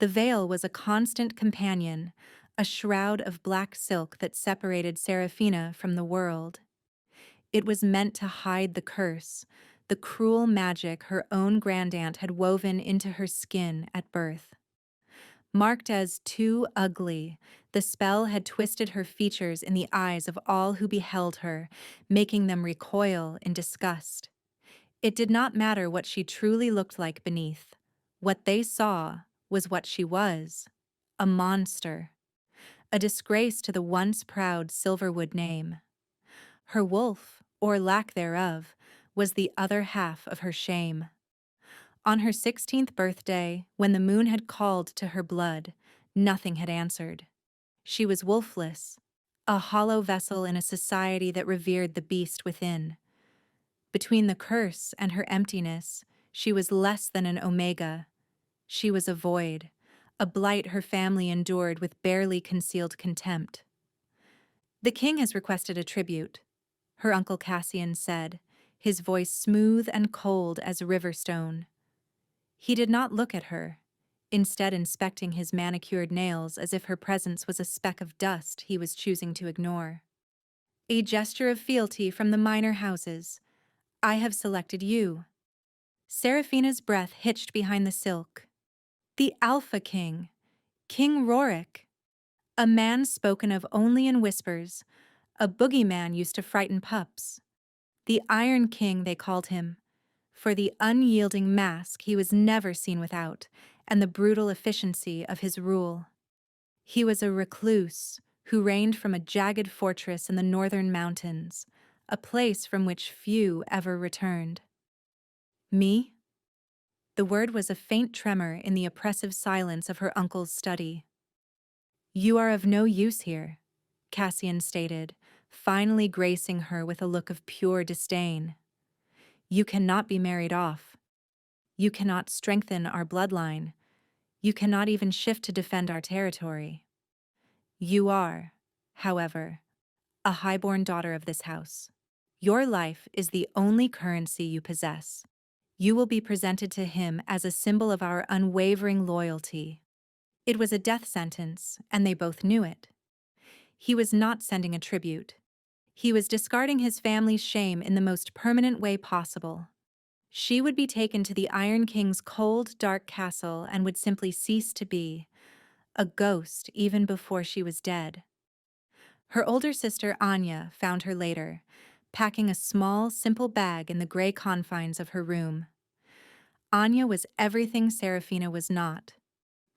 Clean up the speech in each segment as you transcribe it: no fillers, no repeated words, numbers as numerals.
The veil was a constant companion, a shroud of black silk that separated Seraphina from the world. It was meant to hide the curse, the cruel magic her own grandaunt had woven into her skin at birth. Marked as too ugly, the spell had twisted her features in the eyes of all who beheld her, making them recoil in disgust. It did not matter what she truly looked like beneath. What they saw was what she was: a monster, a disgrace to the once proud Silverwood name. Her wolf, or lack thereof, was the other half of her shame. On her 16th birthday, when the moon had called to her blood, nothing had answered. She was wolfless, a hollow vessel in a society that revered the beast within. Between the curse and her emptiness, she was less than an omega. She was a void, a blight her family endured with barely concealed contempt. "The king has requested a tribute," her uncle Cassian said, his voice smooth and cold as river stone. He did not look at her, instead inspecting his manicured nails as if her presence was a speck of dust he was choosing to ignore. "A gesture of fealty from the minor houses. I have selected you." Seraphina's breath hitched behind the silk. The Alpha King, King Rorik, a man spoken of only in whispers, a boogeyman used to frighten pups. The Iron King, they called him, for the unyielding mask he was never seen without, and the brutal efficiency of his rule. He was a recluse who reigned from a jagged fortress in the northern mountains, a place from which few ever returned. Me? The word was a faint tremor in the oppressive silence of her uncle's study. "You are of no use here," Cassian stated, finally gracing her with a look of pure disdain. "You cannot be married off. You cannot strengthen our bloodline. You cannot even shift to defend our territory. You are, however, a highborn daughter of this house. Your life is the only currency you possess. You will be presented to him as a symbol of our unwavering loyalty." It was a death sentence, and they both knew it. He was not sending a tribute. He was discarding his family's shame in the most permanent way possible. She would be taken to the Iron King's cold, dark castle and would simply cease to be a ghost even before she was dead. Her older sister Anya found her later, packing a small, simple bag in the gray confines of her room. Anya was everything Seraphina was not: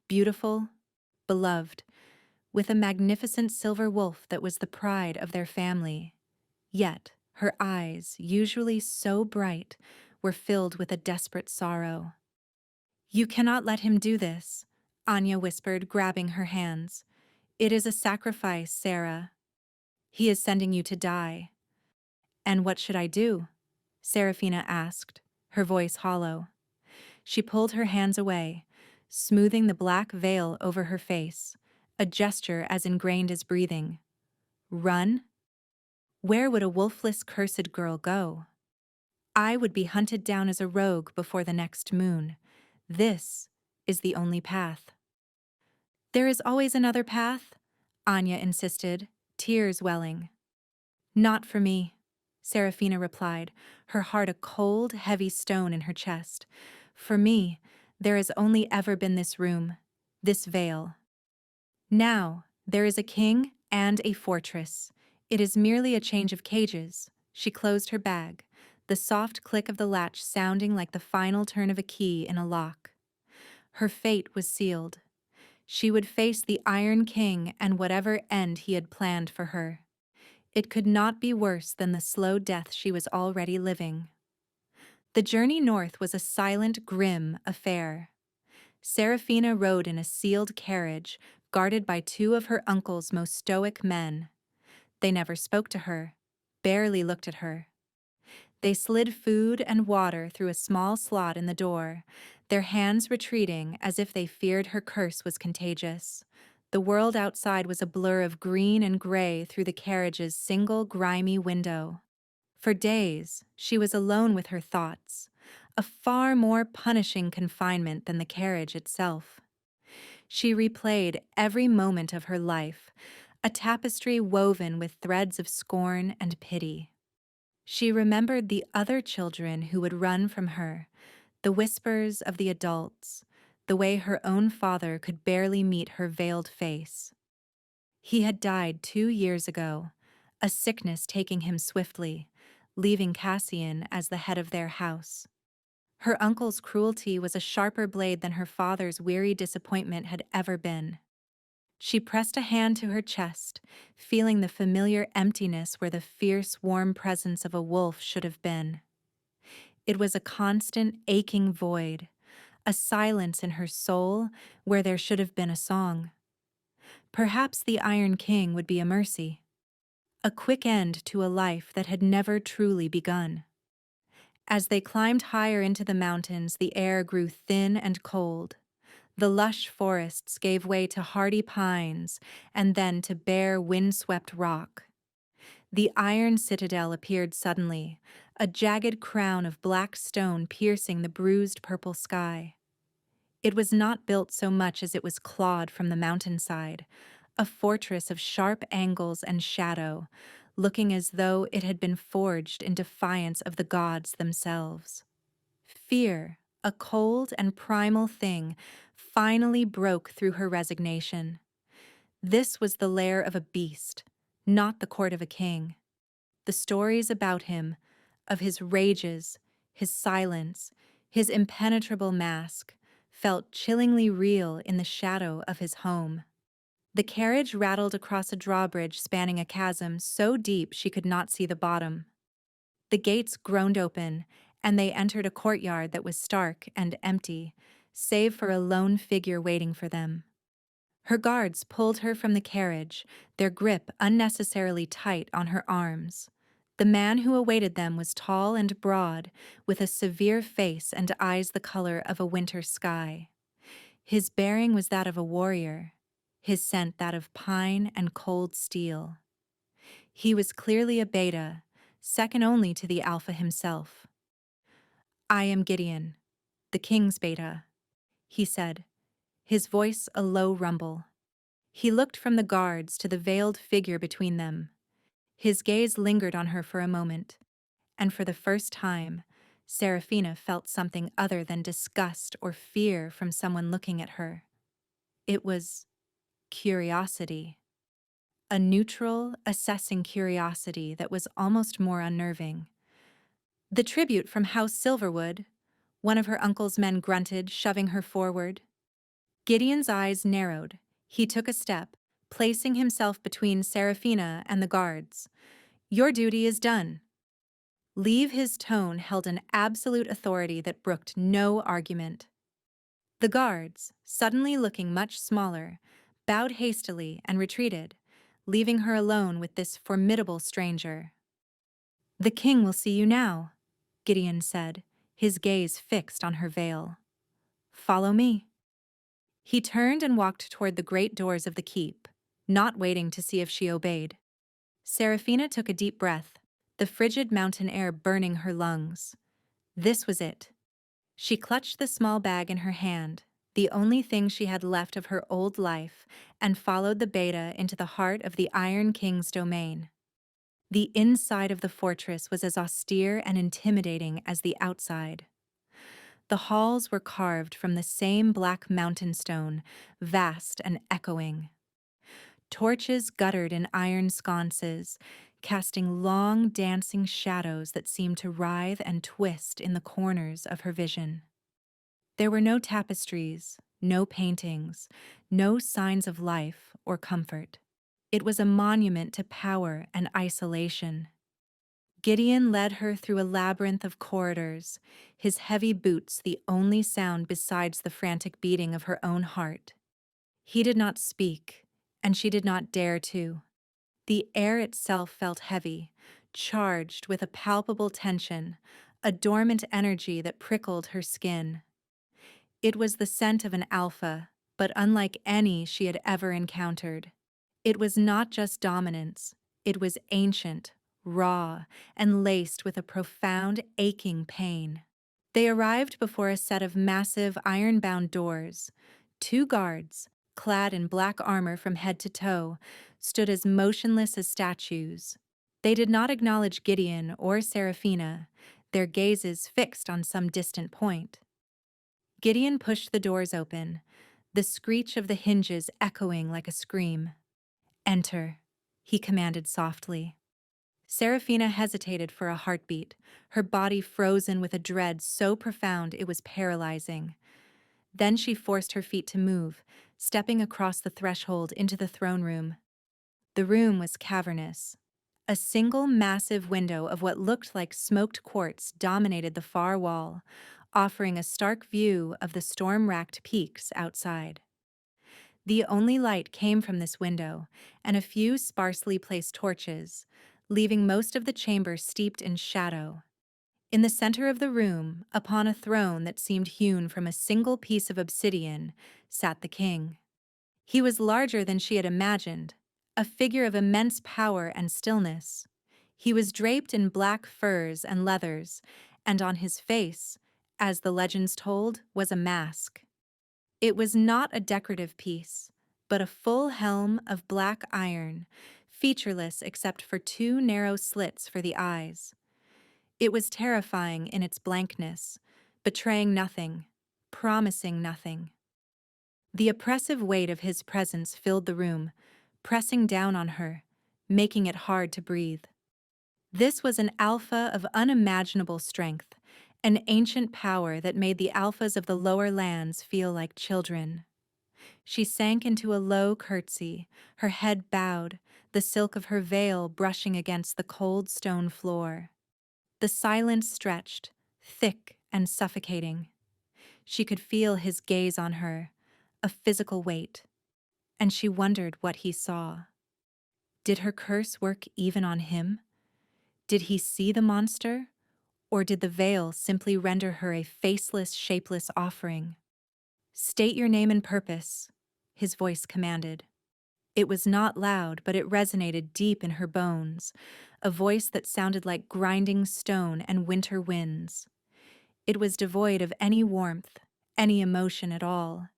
beautiful, beloved, with a magnificent silver wolf that was the pride of their family. Yet her eyes, usually so bright, were filled with a desperate sorrow. "You cannot let him do this," Anya whispered, grabbing her hands. "It is a sacrifice, Sarah. He is sending you to die." "And what should I do?" Seraphina asked, her voice hollow. She pulled her hands away, smoothing the black veil over her face, a gesture as ingrained as breathing. "Run? Where would a wolfless cursed girl go? I would be hunted down as a rogue before the next moon. This is the only path." "There is always another path," Anya insisted, tears welling. "Not for me," Seraphina replied, her heart a cold, heavy stone in her chest. "For me, there has only ever been this room, this veil. Now, there is a king and a fortress. It is merely a change of cages." She closed her bag, the soft click of the latch sounding like the final turn of a key in a lock. Her fate was sealed. She would face the Iron King and whatever end he had planned for her. It could not be worse than the slow death she was already living. The journey north was a silent, grim affair. Seraphina rode in a sealed carriage, guarded by two of her uncle's most stoic men. They never spoke to her, barely looked at her. They slid food and water through a small slot in the door, their hands retreating as if they feared her curse was contagious. The world outside was a blur of green and gray through the carriage's single grimy window. For days, she was alone with her thoughts, a far more punishing confinement than the carriage itself. She replayed every moment of her life, a tapestry woven with threads of scorn and pity. She remembered the other children who would run from her, the whispers of the adults, the way her own father could barely meet her veiled face. He had died 2 years ago, a sickness taking him swiftly, leaving Cassian as the head of their house. Her uncle's cruelty was a sharper blade than her father's weary disappointment had ever been. She pressed a hand to her chest, feeling the familiar emptiness where the fierce, warm presence of a wolf should have been. It was a constant, aching void, a silence in her soul where there should have been a song. Perhaps the Iron King would be a mercy, a quick end to a life that had never truly begun. As they climbed higher into the mountains, the air grew thin and cold. The lush forests gave way to hardy pines and then to bare, wind-swept rock. The iron citadel appeared suddenly, a jagged crown of black stone piercing the bruised purple sky. It was not built so much as it was clawed from the mountainside, a fortress of sharp angles and shadow, looking as though it had been forged in defiance of the gods themselves. Fear, a cold and primal thing, finally broke through her resignation. This was the lair of a beast, not the court of a king. The stories about him, of his rages, his silence, his impenetrable mask, felt chillingly real in the shadow of his home. The carriage rattled across a drawbridge spanning a chasm so deep she could not see the bottom. The gates groaned open, and they entered a courtyard that was stark and empty, save for a lone figure waiting for them. Her guards pulled her from the carriage, their grip unnecessarily tight on her arms. The man who awaited them was tall and broad, with a severe face and eyes the color of a winter sky. His bearing was that of a warrior, his scent that of pine and cold steel. He was clearly a beta, second only to the alpha himself. "I am Gideon, the king's beta," he said, his voice a low rumble. He looked from the guards to the veiled figure between them. His gaze lingered on her for a moment, and for the first time, Seraphina felt something other than disgust or fear from someone looking at her. It was curiosity. A neutral, assessing curiosity that was almost more unnerving. "The tribute from House Silverwood," one of her uncle's men grunted, shoving her forward. Gideon's eyes narrowed. He took a step, placing himself between Seraphina and the guards. "Your duty is done." Leave his tone held an absolute authority that brooked no argument. The guards, suddenly looking much smaller, bowed hastily and retreated, leaving her alone with this formidable stranger. "The king will see you now," Gideon said, his gaze fixed on her veil. "Follow me." He turned and walked toward the great doors of the keep, not waiting to see if she obeyed. Seraphina took a deep breath, the frigid mountain air burning her lungs. This was it. She clutched the small bag in her hand, the only thing she had left of her old life, and followed the beta into the heart of the Iron King's domain. The inside of the fortress was as austere and intimidating as the outside. The halls were carved from the same black mountain stone, vast and echoing. Torches guttered in iron sconces, casting long, dancing shadows that seemed to writhe and twist in the corners of her vision. There were no tapestries, no paintings, no signs of life or comfort. It was a monument to power and isolation. Gideon led her through a labyrinth of corridors, his heavy boots the only sound besides the frantic beating of her own heart. He did not speak, and she did not dare to. The air itself felt heavy, charged with a palpable tension, a dormant energy that prickled her skin. It was the scent of an alpha, but unlike any she had ever encountered. It was not just dominance, it was ancient, raw, and laced with a profound, aching pain. They arrived before a set of massive, iron-bound doors. Two guards, clad in black armor from head to toe, stood as motionless as statues. They did not acknowledge Gideon or Seraphina, their gazes fixed on some distant point. Gideon pushed the doors open, the screech of the hinges echoing like a scream. "Enter," he commanded softly. Seraphina hesitated for a heartbeat, her body frozen with a dread so profound it was paralyzing. Then she forced her feet to move, stepping across the threshold into the throne room. The room was cavernous. A single massive window of what looked like smoked quartz dominated the far wall, offering a stark view of the storm-racked peaks outside. The only light came from this window and a few sparsely placed torches, leaving most of the chamber steeped in shadow. In the center of the room, upon a throne that seemed hewn from a single piece of obsidian, sat the king. He was larger than she had imagined, a figure of immense power and stillness. He was draped in black furs and leathers, and on his face, as the legends told, was a mask. It was not a decorative piece, but a full helm of black iron, featureless except for two narrow slits for the eyes. It was terrifying in its blankness, betraying nothing, promising nothing. The oppressive weight of his presence filled the room, pressing down on her, making it hard to breathe. This was an alpha of unimaginable strength, an ancient power that made the alphas of the lower lands feel like children. She sank into a low curtsy, her head bowed, the silk of her veil brushing against the cold stone floor. The silence stretched, thick and suffocating. She could feel his gaze on her, a physical weight, and she wondered what he saw. Did her curse work even on him? Did he see the monster, or did the veil simply render her a faceless, shapeless offering? "State your name and purpose," his voice commanded. It was not loud, but it resonated deep in her bones, a voice that sounded like grinding stone and winter winds. It was devoid of any warmth, any emotion at all.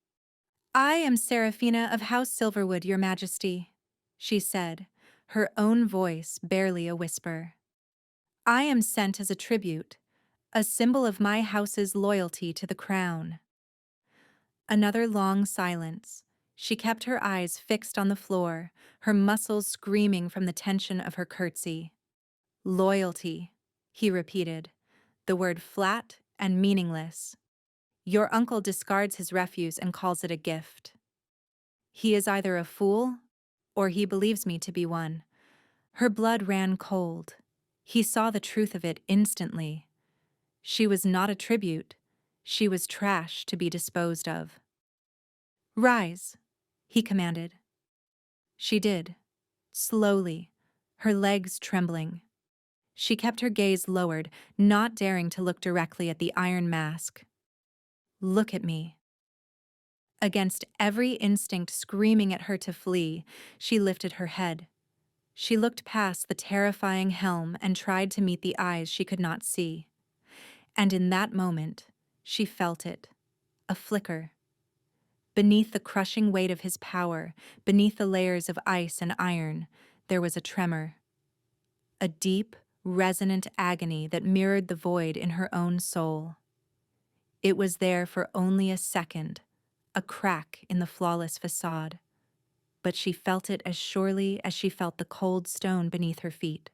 "I am Seraphina of House Silverwood, Your Majesty," she said, her own voice barely a whisper. "I am sent as a tribute, a symbol of my house's loyalty to the crown." Another long silence. She kept her eyes fixed on the floor, her muscles screaming from the tension of her curtsy. "Loyalty," he repeated, the word flat and meaningless. "Your uncle discards his refuse and calls it a gift. He is either a fool, or he believes me to be one." Her blood ran cold. He saw the truth of it instantly. She was not a tribute. She was trash to be disposed of. "Rise," he commanded. She did, slowly, her legs trembling. She kept her gaze lowered, not daring to look directly at the iron mask. "Look at me." Against every instinct screaming at her to flee, she lifted her head. She looked past the terrifying helm and tried to meet the eyes she could not see. And in that moment, she felt it, a flicker. Beneath the crushing weight of his power, beneath the layers of ice and iron, there was a tremor. A deep, resonant agony that mirrored the void in her own soul. It was there for only a second, a crack in the flawless facade, but she felt it as surely as she felt the cold stone beneath her feet.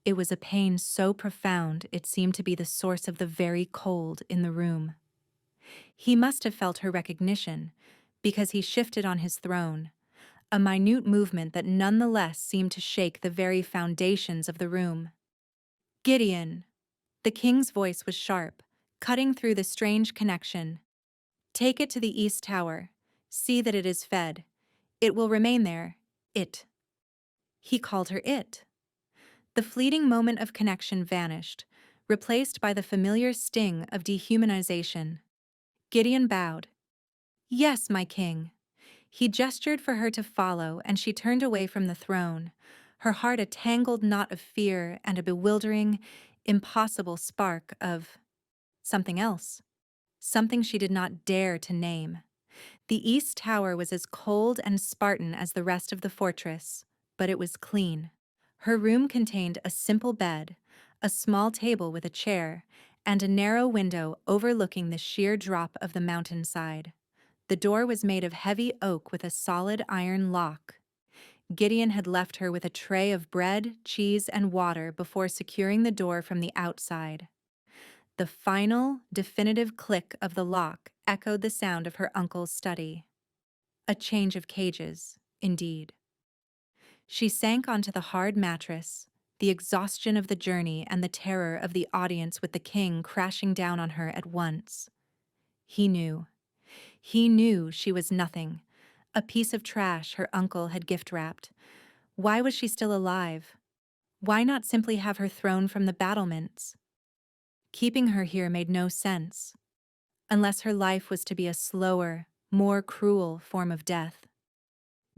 It was a pain so profound it seemed to be the source of the very cold in the room. He must have felt her recognition, because he shifted on his throne, a minute movement that nonetheless seemed to shake the very foundations of the room. "Gideon!" The king's voice was sharp, cutting through the strange connection. "Take it to the East Tower. See that it is fed. It will remain there. It." He called her it. The fleeting moment of connection vanished, replaced by the familiar sting of dehumanization. Gideon bowed. "Yes, my king." He gestured for her to follow, and she turned away from the throne, her heart a tangled knot of fear and a bewildering, impossible spark of something else, something she did not dare to name. The east tower was as cold and Spartan as the rest of the fortress, but it was clean. Her room contained a simple bed, a small table with a chair, and a narrow window overlooking the sheer drop of the mountainside. The door was made of heavy oak with a solid iron lock. Gideon had left her with a tray of bread, cheese, and water before securing the door from the outside. The final, definitive click of the lock echoed the sound of her uncle's study. A change of cages, indeed. She sank onto the hard mattress, the exhaustion of the journey and the terror of the audience with the king crashing down on her at once. He knew. He knew she was nothing, a piece of trash her uncle had gift-wrapped. Why was she still alive? Why not simply have her thrown from the battlements? Keeping her here made no sense, unless her life was to be a slower, more cruel form of death.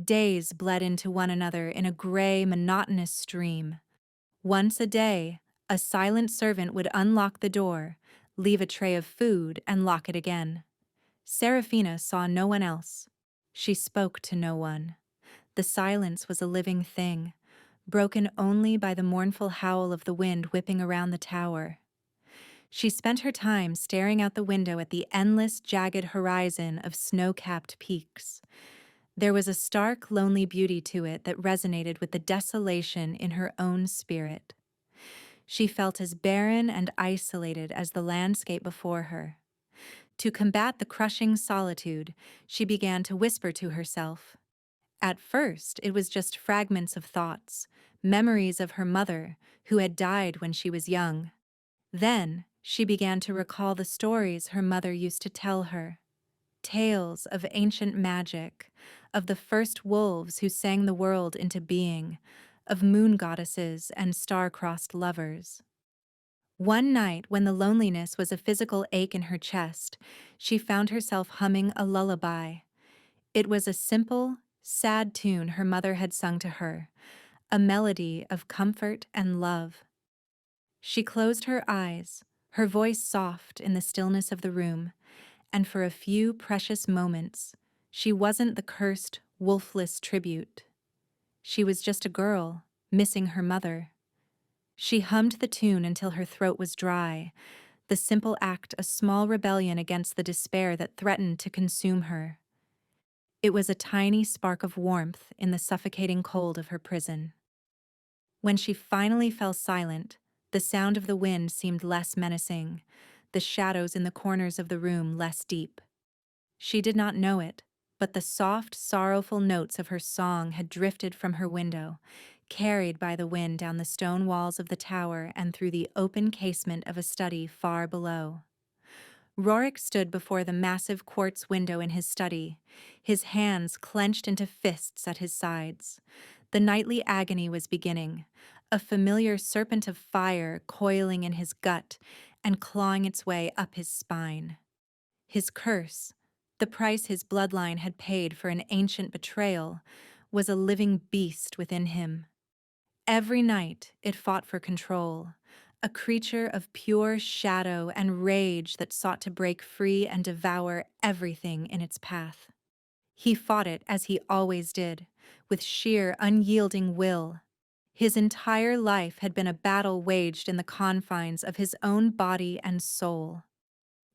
Days bled into one another in a gray, monotonous stream. Once a day, a silent servant would unlock the door, leave a tray of food, and lock it again. Seraphina saw no one else. She spoke to no one. The silence was a living thing, broken only by the mournful howl of the wind whipping around the tower. She spent her time staring out the window at the endless, jagged horizon of snow-capped peaks. There was a stark, lonely beauty to it that resonated with the desolation in her own spirit. She felt as barren and isolated as the landscape before her. To combat the crushing solitude, she began to whisper to herself. At first, it was just fragments of thoughts, memories of her mother, who had died when she was young. Then, she began to recall the stories her mother used to tell her. Tales of ancient magic, of the first wolves who sang the world into being, of moon goddesses and star-crossed lovers. One night, when the loneliness was a physical ache in her chest, she found herself humming a lullaby. It was a simple, sad tune her mother had sung to her, a melody of comfort and love. She closed her eyes, her voice soft in the stillness of the room, and for a few precious moments, she wasn't the cursed, wolfless tribute. She was just a girl, missing her mother. She hummed the tune until her throat was dry, the simple act a small rebellion against the despair that threatened to consume her. It was a tiny spark of warmth in the suffocating cold of her prison. When she finally fell silent, the sound of the wind seemed less menacing, the shadows in the corners of the room less deep. She did not know it, but the soft, sorrowful notes of her song had drifted from her window, carried by the wind down the stone walls of the tower and through the open casement of a study far below. Rorik stood before the massive quartz window in his study, his hands clenched into fists at his sides. The nightly agony was beginning, a familiar serpent of fire coiling in his gut and clawing its way up his spine. His curse, the price his bloodline had paid for an ancient betrayal, was a living beast within him. Every night it fought for control, a creature of pure shadow and rage that sought to break free and devour everything in its path. He fought it as he always did, with sheer, unyielding will. His entire life had been a battle waged in the confines of his own body and soul.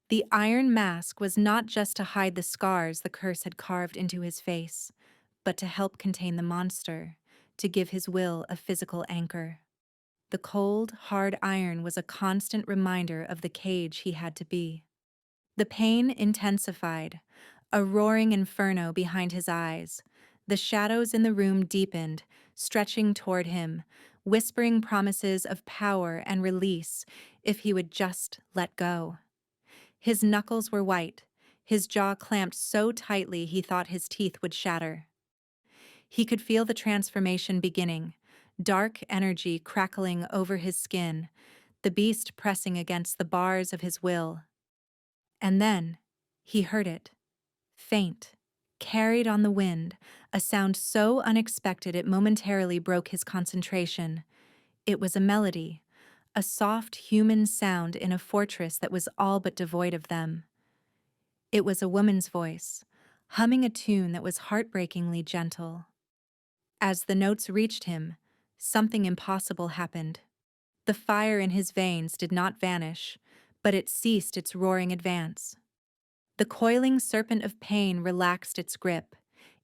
The iron mask was not just to hide the scars the curse had carved into his face, but to help contain the monster, to give his will a physical anchor. The cold, hard iron was a constant reminder of the cage he had to be. The pain intensified, a roaring inferno behind his eyes. The shadows in the room deepened, stretching toward him, whispering promises of power and release if he would just let go. His knuckles were white, his jaw clamped so tightly he thought his teeth would shatter. He could feel the transformation beginning, dark energy crackling over his skin, the beast pressing against the bars of his will. And then, he heard it. Faint, carried on the wind, a sound so unexpected it momentarily broke his concentration. It was a melody, a soft human sound in a fortress that was all but devoid of them. It was a woman's voice, humming a tune that was heartbreakingly gentle. As the notes reached him, something impossible happened. The fire in his veins did not vanish, but it ceased its roaring advance. The coiling serpent of pain relaxed its grip,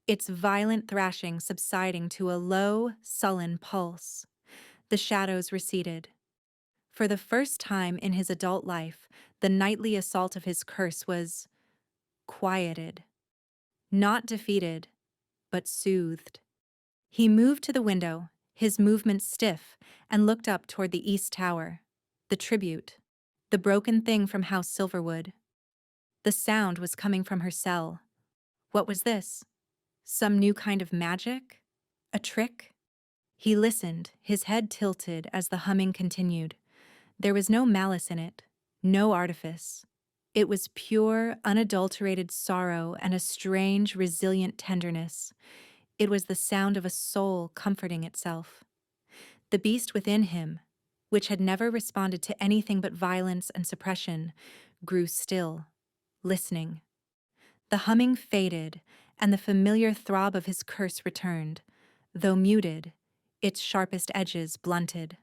its violent thrashing subsiding to a low, sullen pulse. The shadows receded. For the first time in his adult life, the nightly assault of his curse was quieted. Not defeated, but soothed. He moved to the window, his movements stiff, and looked up toward the east tower. The tribute. The broken thing from House Silverwood. The sound was coming from her cell. What was this? Some new kind of magic? A trick? He listened, his head tilted as the humming continued. There was no malice in it, no artifice. It was pure, unadulterated sorrow and a strange, resilient tenderness. It was the sound of a soul comforting itself. The beast within him, which had never responded to anything but violence and suppression, grew still, listening. The humming faded, and the familiar throb of his curse returned, though muted, its sharpest edges blunted.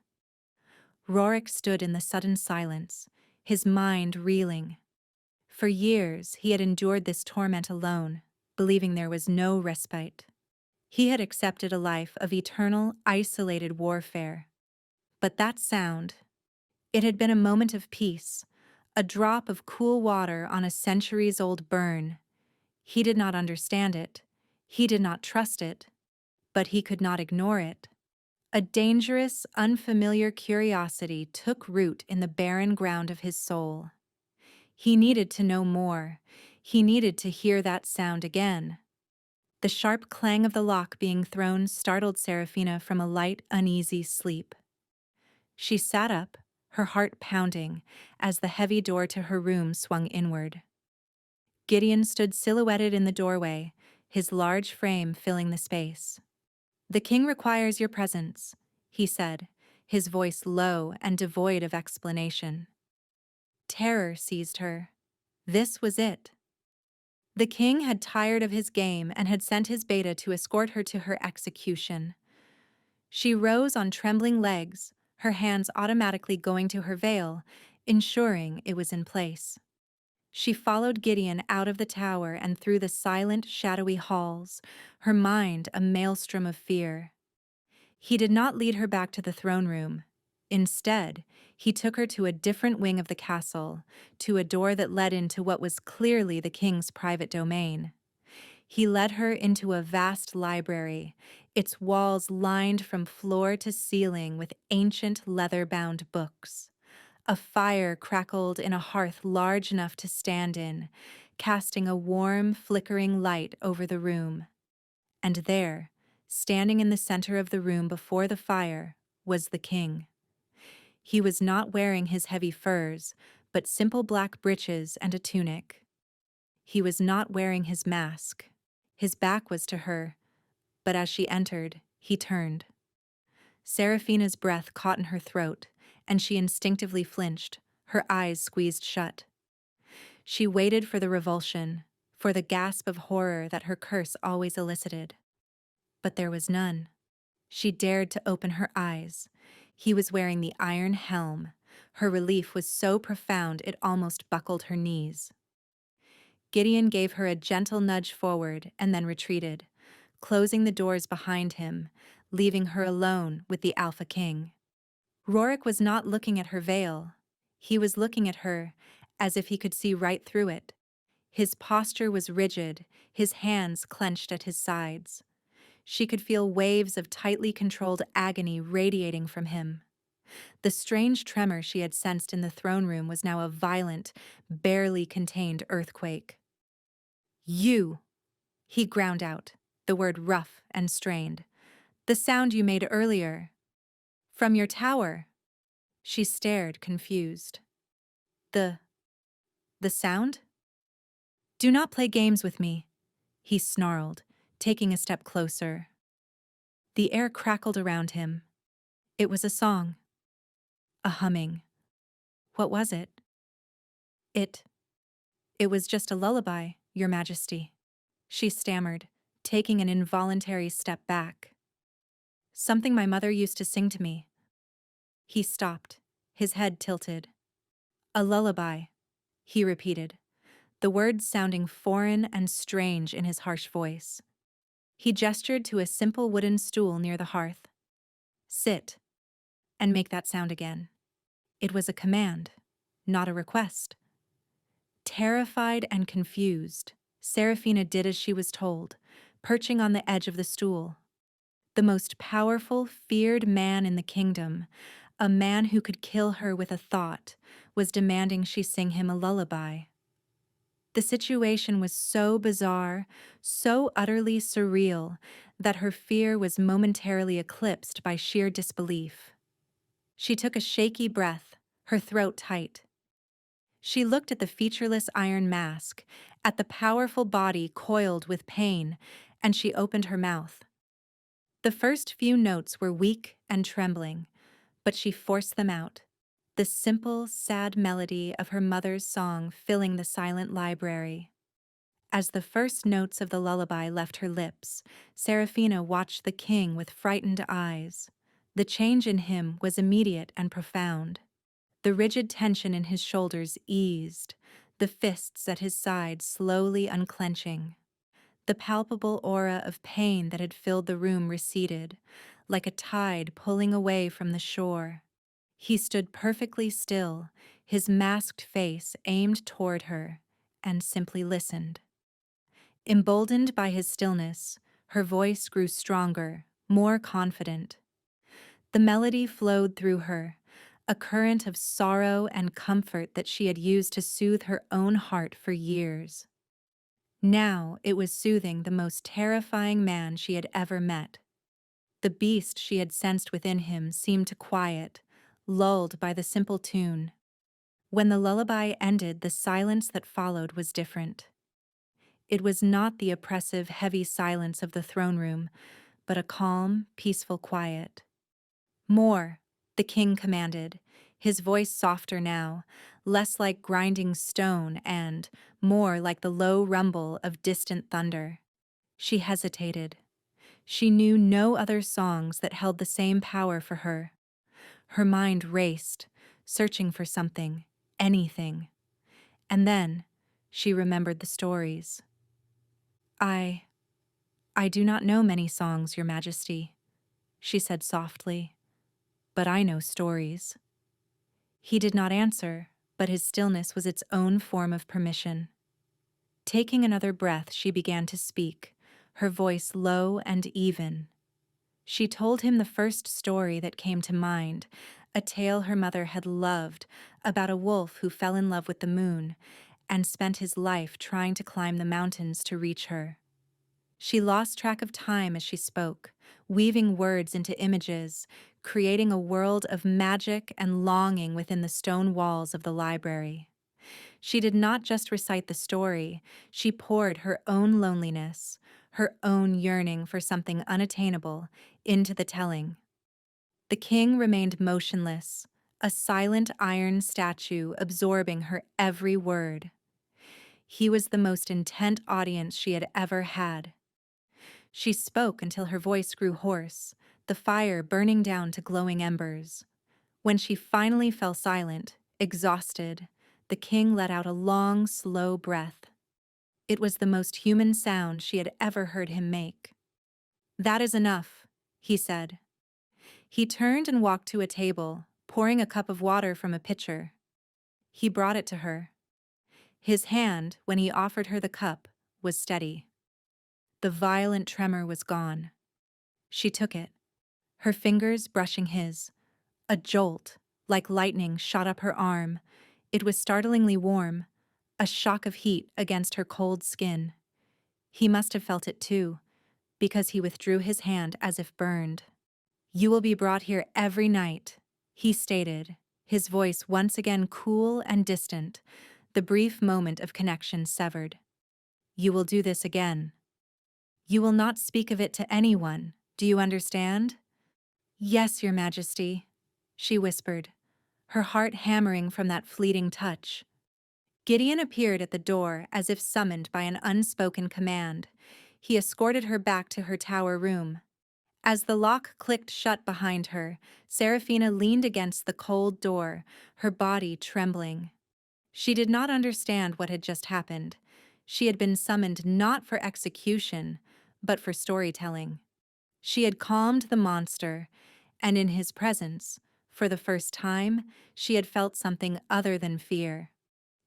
Rorik stood in the sudden silence, his mind reeling. For years he had endured this torment alone, believing there was no respite. He had accepted a life of eternal, isolated warfare. But that sound, it had been a moment of peace, a drop of cool water on a centuries-old burn. He did not understand it, he did not trust it, but he could not ignore it. A dangerous, unfamiliar curiosity took root in the barren ground of his soul. He needed to know more. He needed to hear that sound again. The sharp clang of the lock being thrown startled Seraphina from a light, uneasy sleep. She sat up, her heart pounding, as the heavy door to her room swung inward. Gideon stood silhouetted in the doorway, his large frame filling the space. "The king requires your presence," he said, his voice low and devoid of explanation. Terror seized her. This was it. The king had tired of his game and had sent his beta to escort her to her execution. She rose on trembling legs, her hands automatically going to her veil, ensuring it was in place. She followed Gideon out of the tower and through the silent, shadowy halls, her mind a maelstrom of fear. He did not lead her back to the throne room. Instead, he took her to a different wing of the castle, to a door that led into what was clearly the king's private domain. He led her into a vast library, its walls lined from floor to ceiling with ancient leather-bound books. A fire crackled in a hearth large enough to stand in, casting a warm, flickering light over the room. And there, standing in the center of the room before the fire, was the king. He was not wearing his heavy furs, but simple black breeches and a tunic. He was not wearing his mask. His back was to her, but as she entered, he turned. Seraphina's breath caught in her throat, and she instinctively flinched, her eyes squeezed shut. She waited for the revulsion, for the gasp of horror that her curse always elicited. But there was none. She dared to open her eyes. He was wearing the iron helm. Her relief was so profound it almost buckled her knees. Gideon gave her a gentle nudge forward and then retreated, closing the doors behind him, leaving her alone with the Alpha King. Rorik was not looking at her veil. He was looking at her as if he could see right through it. His posture was rigid, his hands clenched at his sides. She could feel waves of tightly controlled agony radiating from him. The strange tremor she had sensed in the throne room was now a violent, barely contained earthquake. "You!" he ground out, the word rough and strained. "The sound you made earlier. From your tower." She stared, confused. The sound? "Do not play games with me," he snarled, taking a step closer. The air crackled around him. It was a song. A humming. What was it? It was just a lullaby, Your Majesty," she stammered, taking an involuntary step back. Something my mother used to sing to me. He stopped, his head tilted. A lullaby, he repeated, the words sounding foreign and strange in his harsh voice. He gestured to a simple wooden stool near the hearth. Sit, and make that sound again. It was a command, not a request. Terrified and confused, Serafina did as she was told, perching on the edge of the stool. The most powerful, feared man in the kingdom, a man who could kill her with a thought, was demanding she sing him a lullaby. The situation was so bizarre, so utterly surreal, that her fear was momentarily eclipsed by sheer disbelief. She took a shaky breath, her throat tight. She looked at the featureless iron mask, at the powerful body coiled with pain, and she opened her mouth. The first few notes were weak and trembling, but she forced them out, the simple, sad melody of her mother's song filling the silent library. As the first notes of the lullaby left her lips, Serafina watched the king with frightened eyes. The change in him was immediate and profound. The rigid tension in his shoulders eased, the fists at his sides slowly unclenching. The palpable aura of pain that had filled the room receded, like a tide pulling away from the shore. He stood perfectly still, his masked face aimed toward her, and simply listened. Emboldened by his stillness, her voice grew stronger, more confident. The melody flowed through her, a current of sorrow and comfort that she had used to soothe her own heart for years. Now it was soothing the most terrifying man she had ever met. The beast she had sensed within him seemed to quiet, lulled by the simple tune. When the lullaby ended, the silence that followed was different. It was not the oppressive, heavy silence of the throne room, but a calm, peaceful quiet. More, the king commanded, his voice softer now, less like grinding stone and more like the low rumble of distant thunder. She hesitated. She knew no other songs that held the same power for her. Her mind raced, searching for something, anything. And then she remembered the stories. I do not know many songs, Your Majesty, she said softly, but I know stories. He did not answer, but his stillness was its own form of permission. Taking another breath, she began to speak, her voice low and even. She told him the first story that came to mind, a tale her mother had loved about a wolf who fell in love with the moon and spent his life trying to climb the mountains to reach her. She lost track of time as she spoke, weaving words into images, creating a world of magic and longing within the stone walls of the library. She did not just recite the story, she poured her own loneliness, her own yearning for something unattainable, into the telling. The king remained motionless, a silent iron statue absorbing her every word. He was the most intent audience she had ever had. She spoke until her voice grew hoarse, the fire burning down to glowing embers. When she finally fell silent, exhausted, the king let out a long, slow breath. It was the most human sound she had ever heard him make. "That is enough," he said. He turned and walked to a table, pouring a cup of water from a pitcher. He brought it to her. His hand, when he offered her the cup, was steady. The violent tremor was gone. She took it, her fingers brushing his. A jolt, like lightning, shot up her arm. It was startlingly warm, a shock of heat against her cold skin. He must have felt it too, because he withdrew his hand as if burned. "You will be brought here every night," he stated, his voice once again cool and distant, the brief moment of connection severed. "You will do this again. You will not speak of it to anyone, do you understand?" "Yes, Your Majesty," she whispered, her heart hammering from that fleeting touch. Gideon appeared at the door as if summoned by an unspoken command. He escorted her back to her tower room. As the lock clicked shut behind her, Seraphina leaned against the cold door, her body trembling. She did not understand what had just happened. She had been summoned not for execution, but for storytelling. She had calmed the monster, and in his presence, for the first time, she had felt something other than fear.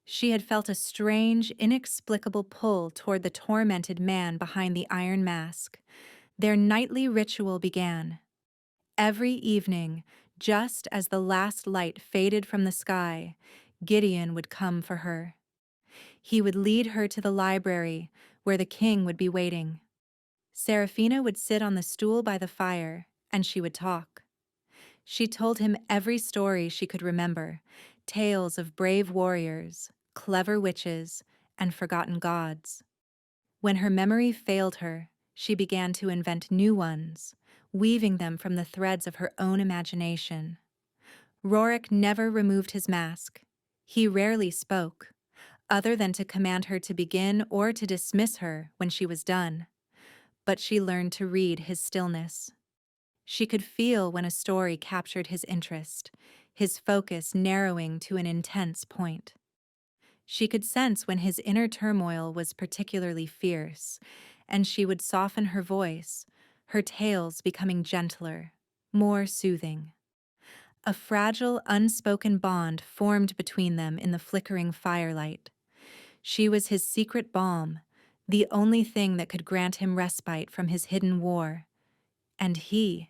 She had felt a strange, inexplicable pull toward the tormented man behind the iron mask. Their nightly ritual began. Every evening, just as the last light faded from the sky, Gideon would come for her. He would lead her to the library, where the king would be waiting. Seraphina would sit on the stool by the fire, and she would talk. She told him every story she could remember, tales of brave warriors, clever witches, and forgotten gods. When her memory failed her, she began to invent new ones, weaving them from the threads of her own imagination. Rorik never removed his mask. He rarely spoke, other than to command her to begin or to dismiss her when she was done. But she learned to read his stillness. She could feel when a story captured his interest, his focus narrowing to an intense point. She could sense when his inner turmoil was particularly fierce, and she would soften her voice, her tales becoming gentler, more soothing. A fragile, unspoken bond formed between them in the flickering firelight. She was his secret balm, the only thing that could grant him respite from his hidden war. And he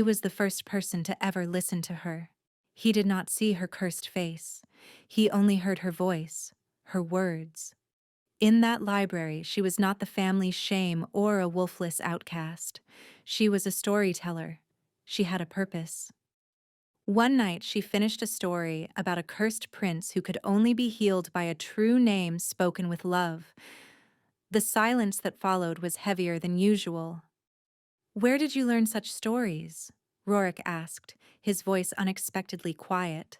was the first person to ever listen to her. He did not see her cursed face. He only heard her voice, her words. In that library, she was not the family's shame or a wolfless outcast. She was a storyteller. She had a purpose. One night, she finished a story about a cursed prince who could only be healed by a true name spoken with love. The silence that followed was heavier than usual. "Where did you learn such stories?" Rorik asked, his voice unexpectedly quiet.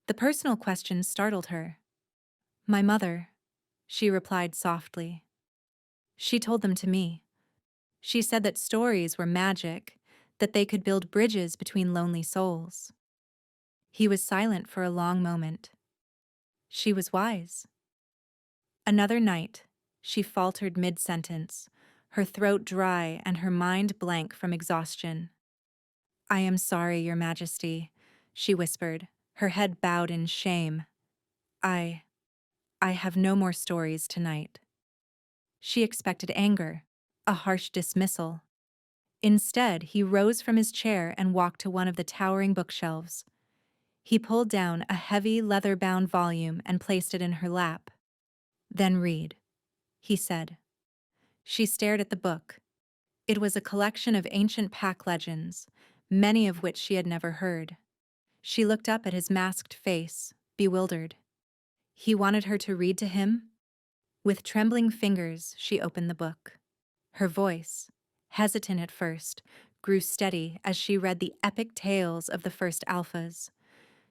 The personal question startled her. "My mother," she replied softly. "She told them to me. She said that stories were magic, that they could build bridges between lonely souls." He was silent for a long moment. She was wise. Another night, she faltered mid-sentence, her throat dry and her mind blank from exhaustion. "I am sorry, Your Majesty," she whispered, her head bowed in shame. I have no more stories tonight." She expected anger, a harsh dismissal. Instead, he rose from his chair and walked to one of the towering bookshelves. He pulled down a heavy leather-bound volume and placed it in her lap. "Then read," he said. She stared at the book. It was a collection of ancient pack legends, many of which she had never heard. She looked up at his masked face, bewildered. He wanted her to read to him? With trembling fingers, she opened the book. Her voice, hesitant at first, grew steady as she read the epic tales of the first alphas.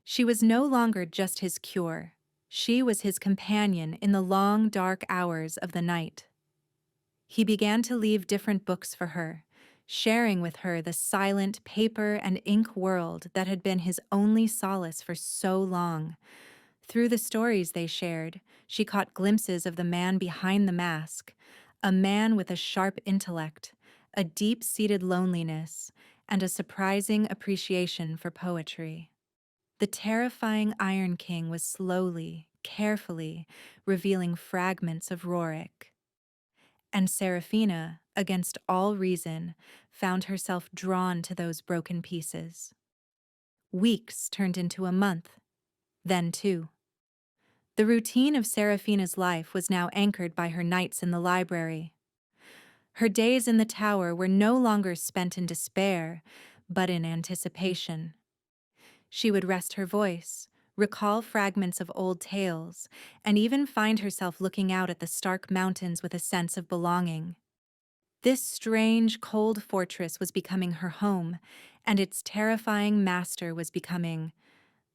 She was no longer just his cure. She was his companion in the long, dark hours of the night. He began to leave different books for her, sharing with her the silent paper and ink world that had been his only solace for so long. Through the stories they shared, she caught glimpses of the man behind the mask, a man with a sharp intellect, a deep-seated loneliness, and a surprising appreciation for poetry. The terrifying Iron King was slowly, carefully, revealing fragments of Rorik. And Seraphina, against all reason, found herself drawn to those broken pieces. Weeks turned into a month, then 2. The routine of Seraphina's life was now anchored by her nights in the library. Her days in the tower were no longer spent in despair, but in anticipation. She would rest her voice, recall fragments of old tales, and even find herself looking out at the stark mountains with a sense of belonging. This strange, cold fortress was becoming her home, and its terrifying master was becoming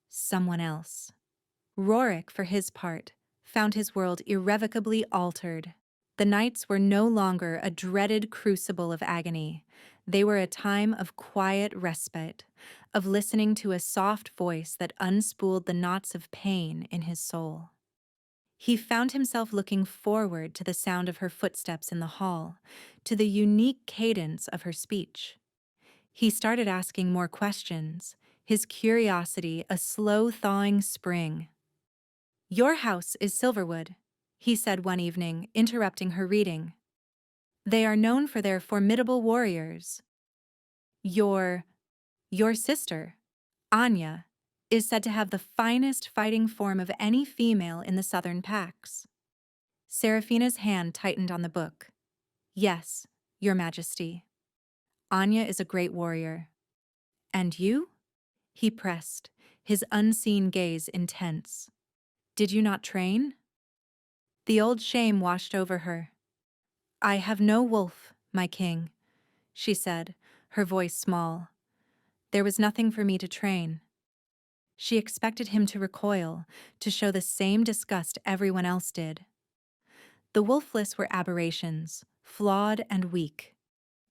someone else. Rorik, for his part, found his world irrevocably altered. The nights were no longer a dreaded crucible of agony. They were a time of quiet respite, of listening to a soft voice that unspooled the knots of pain in his soul. He found himself looking forward to the sound of her footsteps in the hall, to the unique cadence of her speech. He started asking more questions, his curiosity a slow thawing spring. "Your house is Silverwood," he said one evening, interrupting her reading. "They are known for their formidable warriors. Your, your sister, Anya, is said to have the finest fighting form of any female in the southern packs." Seraphina's hand tightened on the book. "Yes, Your Majesty. Anya is a great warrior." "And you?" he pressed, his unseen gaze intense. "Did you not train?" The old shame washed over her. "I have no wolf, my king," she said, her voice small. "There was nothing for me to train." She expected him to recoil, to show the same disgust everyone else did. The wolfless were aberrations, flawed and weak.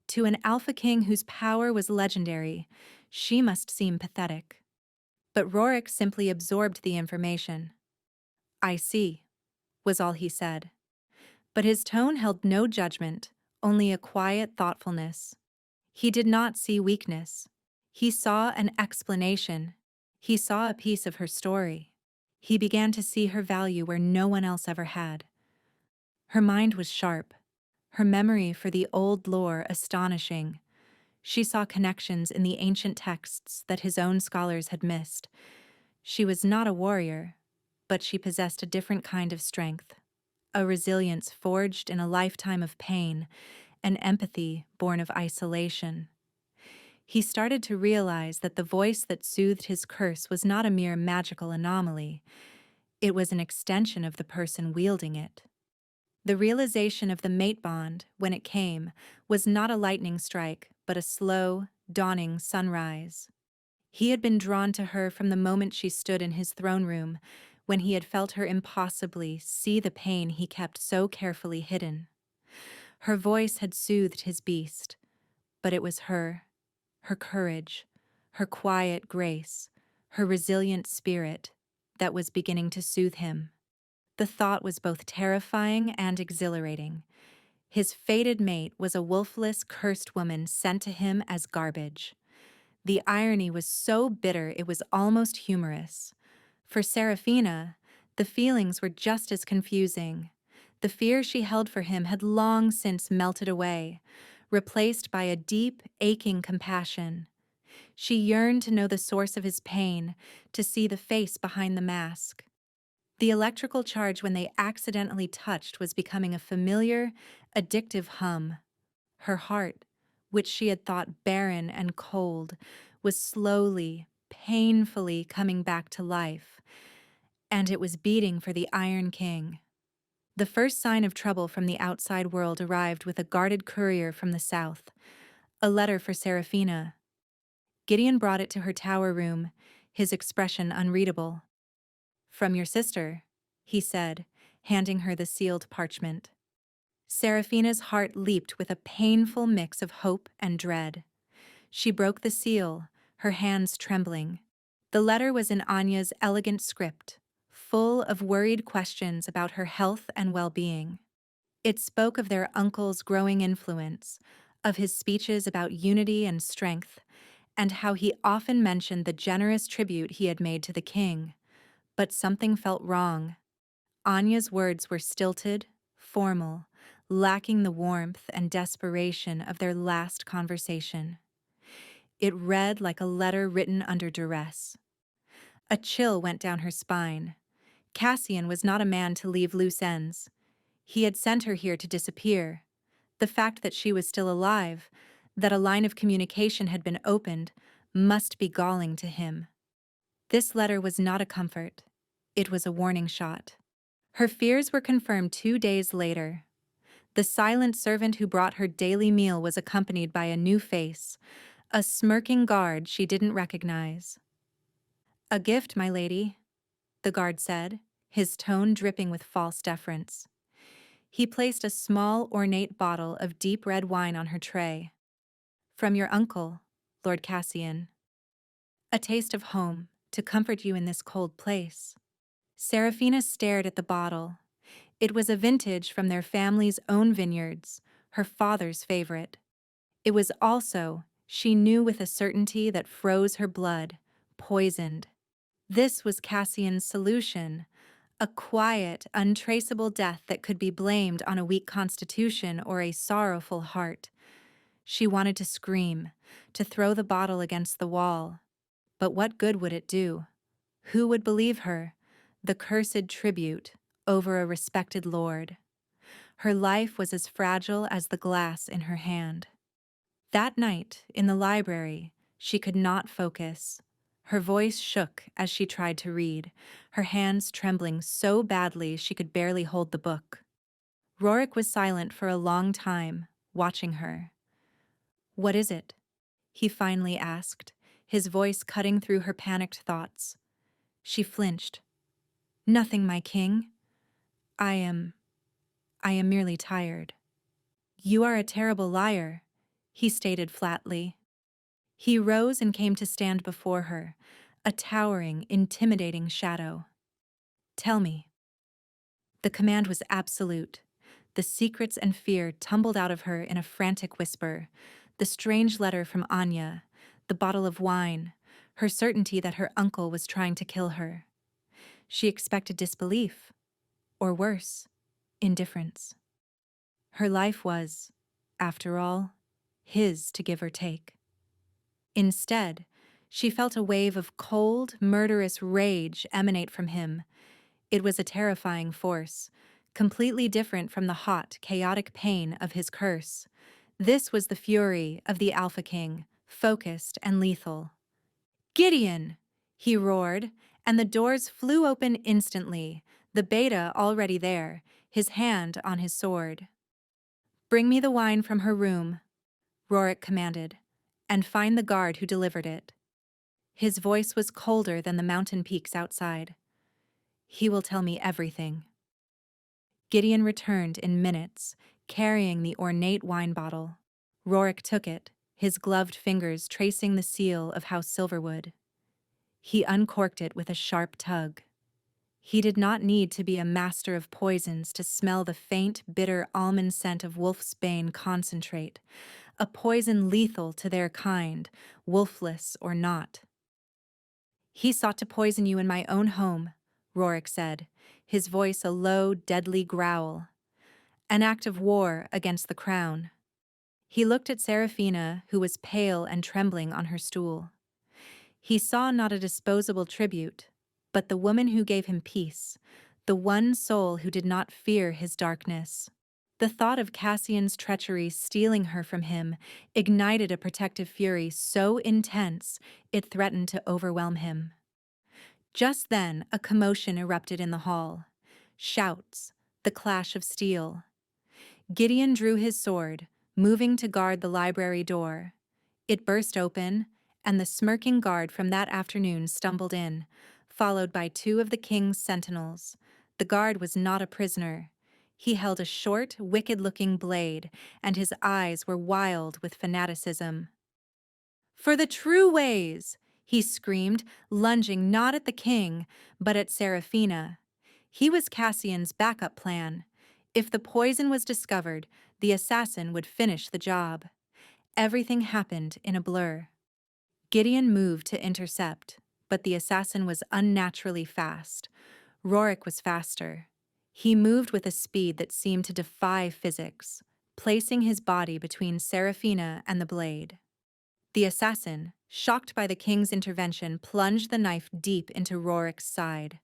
To an alpha king whose power was legendary, she must seem pathetic. But Rorik simply absorbed the information. "I see," was all he said. But his tone held no judgment, only a quiet thoughtfulness. He did not see weakness. He saw an explanation. He saw a piece of her story. He began to see her value where no one else ever had. Her mind was sharp, her memory for the old lore astonishing. She saw connections in the ancient texts that his own scholars had missed. She was not a warrior, but she possessed a different kind of strength, a resilience forged in a lifetime of pain, an empathy born of isolation. He started to realize that the voice that soothed his curse was not a mere magical anomaly. It was an extension of the person wielding it. The realization of the mate bond, when it came, was not a lightning strike, but a slow, dawning sunrise. He had been drawn to her from the moment she stood in his throne room, when he had felt her impossibly see the pain he kept so carefully hidden. Her voice had soothed his beast, but it was her courage, her quiet grace, her resilient spirit that was beginning to soothe him. The thought was both terrifying and exhilarating. His fated mate was a wolfless, cursed woman sent to him as garbage. The irony was so bitter it was almost humorous. For Seraphina, the feelings were just as confusing. The fear she held for him had long since melted away, replaced by a deep, aching compassion. She yearned to know the source of his pain, to see the face behind the mask. The electrical charge when they accidentally touched was becoming a familiar, addictive hum. Her heart, which she had thought barren and cold, was slowly, painfully coming back to life, and it was beating for the Iron King. The first sign of trouble from the outside world arrived with a guarded courier from the south, a letter for Seraphina. Gideon brought it to her tower room, his expression unreadable. "From your sister," he said, handing her the sealed parchment. Seraphina's heart leaped with a painful mix of hope and dread. She broke the seal, her hands trembling. The letter was in Anya's elegant script, full of worried questions about her health and well-being. It spoke of their uncle's growing influence, of his speeches about unity and strength, and how he often mentioned the generous tribute he had made to the king. But something felt wrong. Anya's words were stilted, formal, lacking the warmth and desperation of their last conversation. It read like a letter written under duress. A chill went down her spine. Cassian was not a man to leave loose ends. He had sent her here to disappear. The fact that she was still alive, that a line of communication had been opened, must be galling to him. This letter was not a comfort. It was a warning shot. Her fears were confirmed 2 days later. The silent servant who brought her daily meal was accompanied by a new face, a smirking guard she didn't recognize. "A gift, my lady." the guard said, his tone dripping with false deference. He placed a small, ornate bottle of deep red wine on her tray. From your uncle, Lord Cassian. A taste of home, to comfort you in this cold place. Seraphina stared at the bottle. It was a vintage from their family's own vineyards, her father's favorite. It was also, she knew with a certainty that froze her blood, poisoned. This was Cassian's solution, a quiet, untraceable death that could be blamed on a weak constitution or a sorrowful heart. She wanted to scream, to throw the bottle against the wall. But what good would it do? Who would believe her? The cursed tribute over a respected lord. Her life was as fragile as the glass in her hand. That night, in the library, she could not focus. Her voice shook as she tried to read, her hands trembling so badly she could barely hold the book. Rorik was silent for a long time, watching her. "What is it?" he finally asked, his voice cutting through her panicked thoughts. She flinched. "Nothing, my king. I am merely tired." "You are a terrible liar," he stated flatly. He rose and came to stand before her, a towering, intimidating shadow. "Tell me." The command was absolute. The secrets and fear tumbled out of her in a frantic whisper. The strange letter from Anya, the bottle of wine, her certainty that her uncle was trying to kill her. She expected disbelief, or worse, indifference. Her life was, after all, his to give or take. Instead, she felt a wave of cold, murderous rage emanate from him. It was a terrifying force, completely different from the hot, chaotic pain of his curse. This was the fury of the Alpha King, focused and lethal. "Gideon!" he roared, and the doors flew open instantly, the beta already there, his hand on his sword. "Bring me the wine from her room," Rorik commanded, "and find the guard who delivered it." His voice was colder than the mountain peaks outside. "He will tell me everything." Gideon returned in minutes, carrying the ornate wine bottle. Rorik took it, his gloved fingers tracing the seal of House Silverwood. He uncorked it with a sharp tug. He did not need to be a master of poisons to smell the faint, bitter almond scent of wolfsbane concentrate, a poison lethal to their kind, wolfless or not. "He sought to poison you in my own home," Rorik said, his voice a low, deadly growl. "An act of war against the crown." He looked at Seraphina, who was pale and trembling on her stool. He saw not a disposable tribute, but the woman who gave him peace, the one soul who did not fear his darkness. The thought of Cassian's treachery stealing her from him ignited a protective fury so intense it threatened to overwhelm him. Just then, a commotion erupted in the hall. Shouts, the clash of steel. Gideon drew his sword, moving to guard the library door. It burst open, and the smirking guard from that afternoon stumbled in, followed by two of the king's sentinels. The guard was not a prisoner. He held a short, wicked-looking blade, and his eyes were wild with fanaticism. "For the true ways!" he screamed, lunging not at the king, but at Seraphina. He was Cassian's backup plan. If the poison was discovered, the assassin would finish the job. Everything happened in a blur. Gideon moved to intercept, but the assassin was unnaturally fast. Rorik was faster. He moved with a speed that seemed to defy physics, placing his body between Seraphina and the blade. The assassin, shocked by the king's intervention, plunged the knife deep into Rorik's side.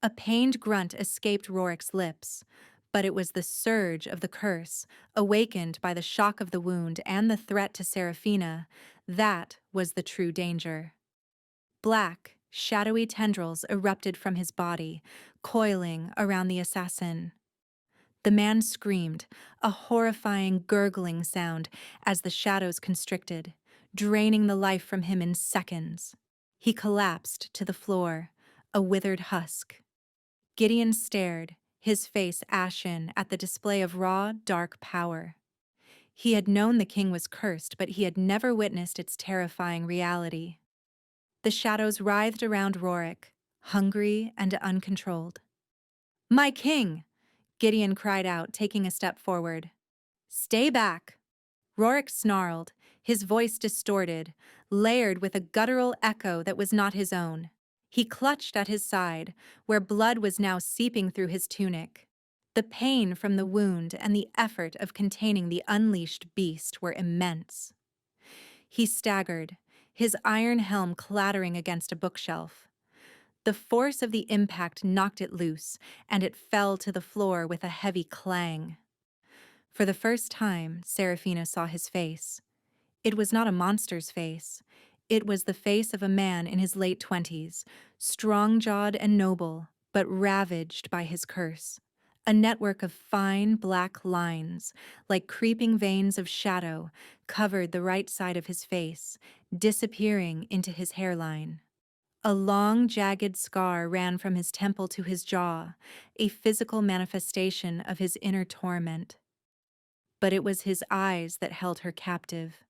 A pained grunt escaped Rorik's lips, but it was the surge of the curse, awakened by the shock of the wound and the threat to Seraphina, that was the true danger. Black, shadowy tendrils erupted from his body, coiling around the assassin. The man screamed, a horrifying gurgling sound as the shadows constricted, draining the life from him in seconds. He collapsed to the floor, a withered husk. Gideon stared, his face ashen at the display of raw, dark power. He had known the king was cursed, but he had never witnessed its terrifying reality. The shadows writhed around Rorik, hungry and uncontrolled. "My king!" Gideon cried out, taking a step forward. "Stay back!" Rorik snarled, his voice distorted, layered with a guttural echo that was not his own. He clutched at his side, where blood was now seeping through his tunic. The pain from the wound and the effort of containing the unleashed beast were immense. He staggered, his iron helm clattering against a bookshelf. The force of the impact knocked it loose, and it fell to the floor with a heavy clang. For the first time, Seraphina saw his face. It was not a monster's face. It was the face of a man in his late 20s, strong-jawed and noble, but ravaged by his curse. A network of fine, black lines, like creeping veins of shadow, covered the right side of his face, disappearing into his hairline. A long, jagged scar ran from his temple to his jaw, a physical manifestation of his inner torment. But it was his eyes that held her captive.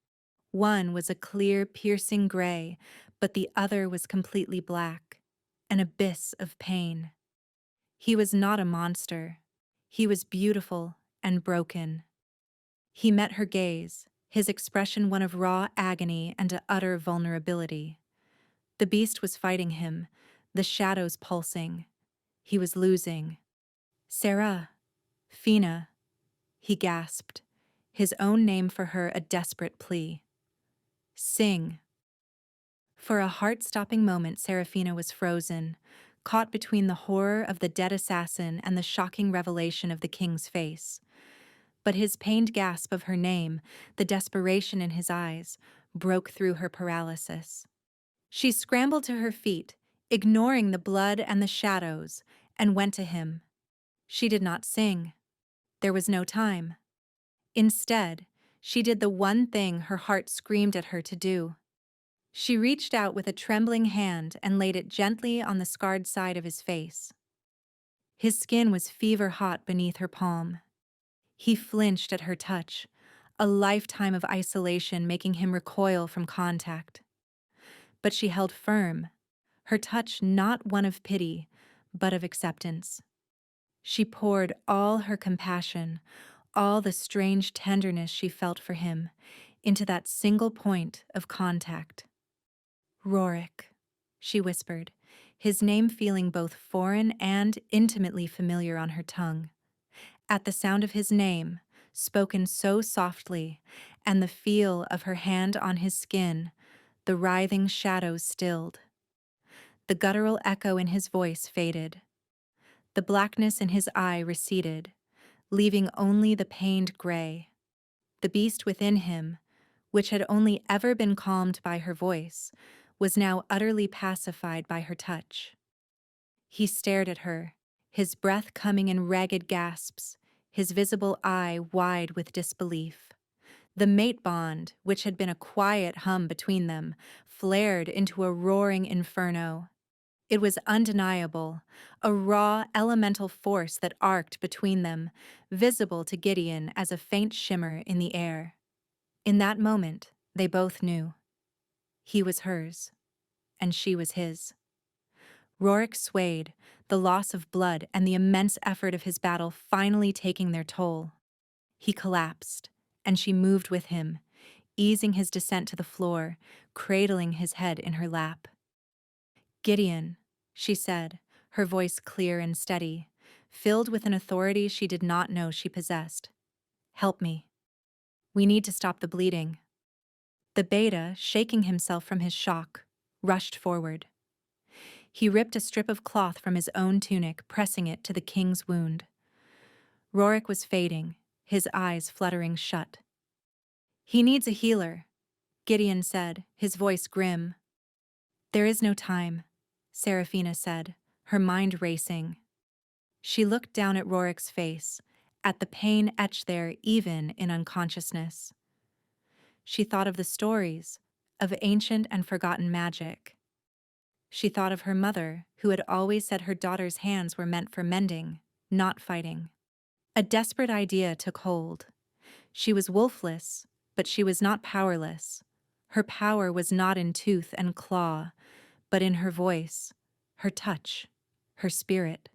One was a clear, piercing gray, but the other was completely black, an abyss of pain. He was not a monster. He was beautiful and broken. He met her gaze, his expression one of raw agony and utter vulnerability. The beast was fighting him, the shadows pulsing. He was losing. "Sarah, Fina," he gasped, his own name for her a desperate plea. "Sing." For a heart-stopping moment, Seraphina was frozen, caught between the horror of the dead assassin and the shocking revelation of the king's face. But his pained gasp of her name, the desperation in his eyes, broke through her paralysis. She scrambled to her feet, ignoring the blood and the shadows, and went to him. She did not sing. There was no time. Instead, she did the one thing her heart screamed at her to do. She reached out with a trembling hand and laid it gently on the scarred side of his face. His skin was fever-hot beneath her palm. He flinched at her touch, a lifetime of isolation making him recoil from contact. But she held firm, her touch not one of pity, but of acceptance. She poured all her compassion, all the strange tenderness she felt for him, into that single point of contact. "Rorik," she whispered, his name feeling both foreign and intimately familiar on her tongue. At the sound of his name, spoken so softly, and the feel of her hand on his skin, the writhing shadows stilled. The guttural echo in his voice faded. The blackness in his eye receded, leaving only the pained gray. The beast within him, which had only ever been calmed by her voice, was now utterly pacified by her touch. He stared at her, his breath coming in ragged gasps, his visible eye wide with disbelief. The mate bond, which had been a quiet hum between them, flared into a roaring inferno. It was undeniable, a raw, elemental force that arced between them, visible to Gideon as a faint shimmer in the air. In that moment, they both knew. He was hers, and she was his. Rorik swayed, the loss of blood and the immense effort of his battle finally taking their toll. He collapsed, and she moved with him, easing his descent to the floor, cradling his head in her lap. "Gideon," she said, her voice clear and steady, filled with an authority she did not know she possessed. "Help me. We need to stop the bleeding." The beta, shaking himself from his shock, rushed forward. He ripped a strip of cloth from his own tunic, pressing it to the king's wound. Rorik was fading, his eyes fluttering shut. "He needs a healer," Gideon said, his voice grim. "There is no time," Seraphina said, her mind racing. She looked down at Rorik's face, at the pain etched there even in unconsciousness. She thought of the stories, of ancient and forgotten magic. She thought of her mother, who had always said her daughter's hands were meant for mending, not fighting. A desperate idea took hold. She was wolfless, but she was not powerless. Her power was not in tooth and claw, but in her voice, her touch, her spirit.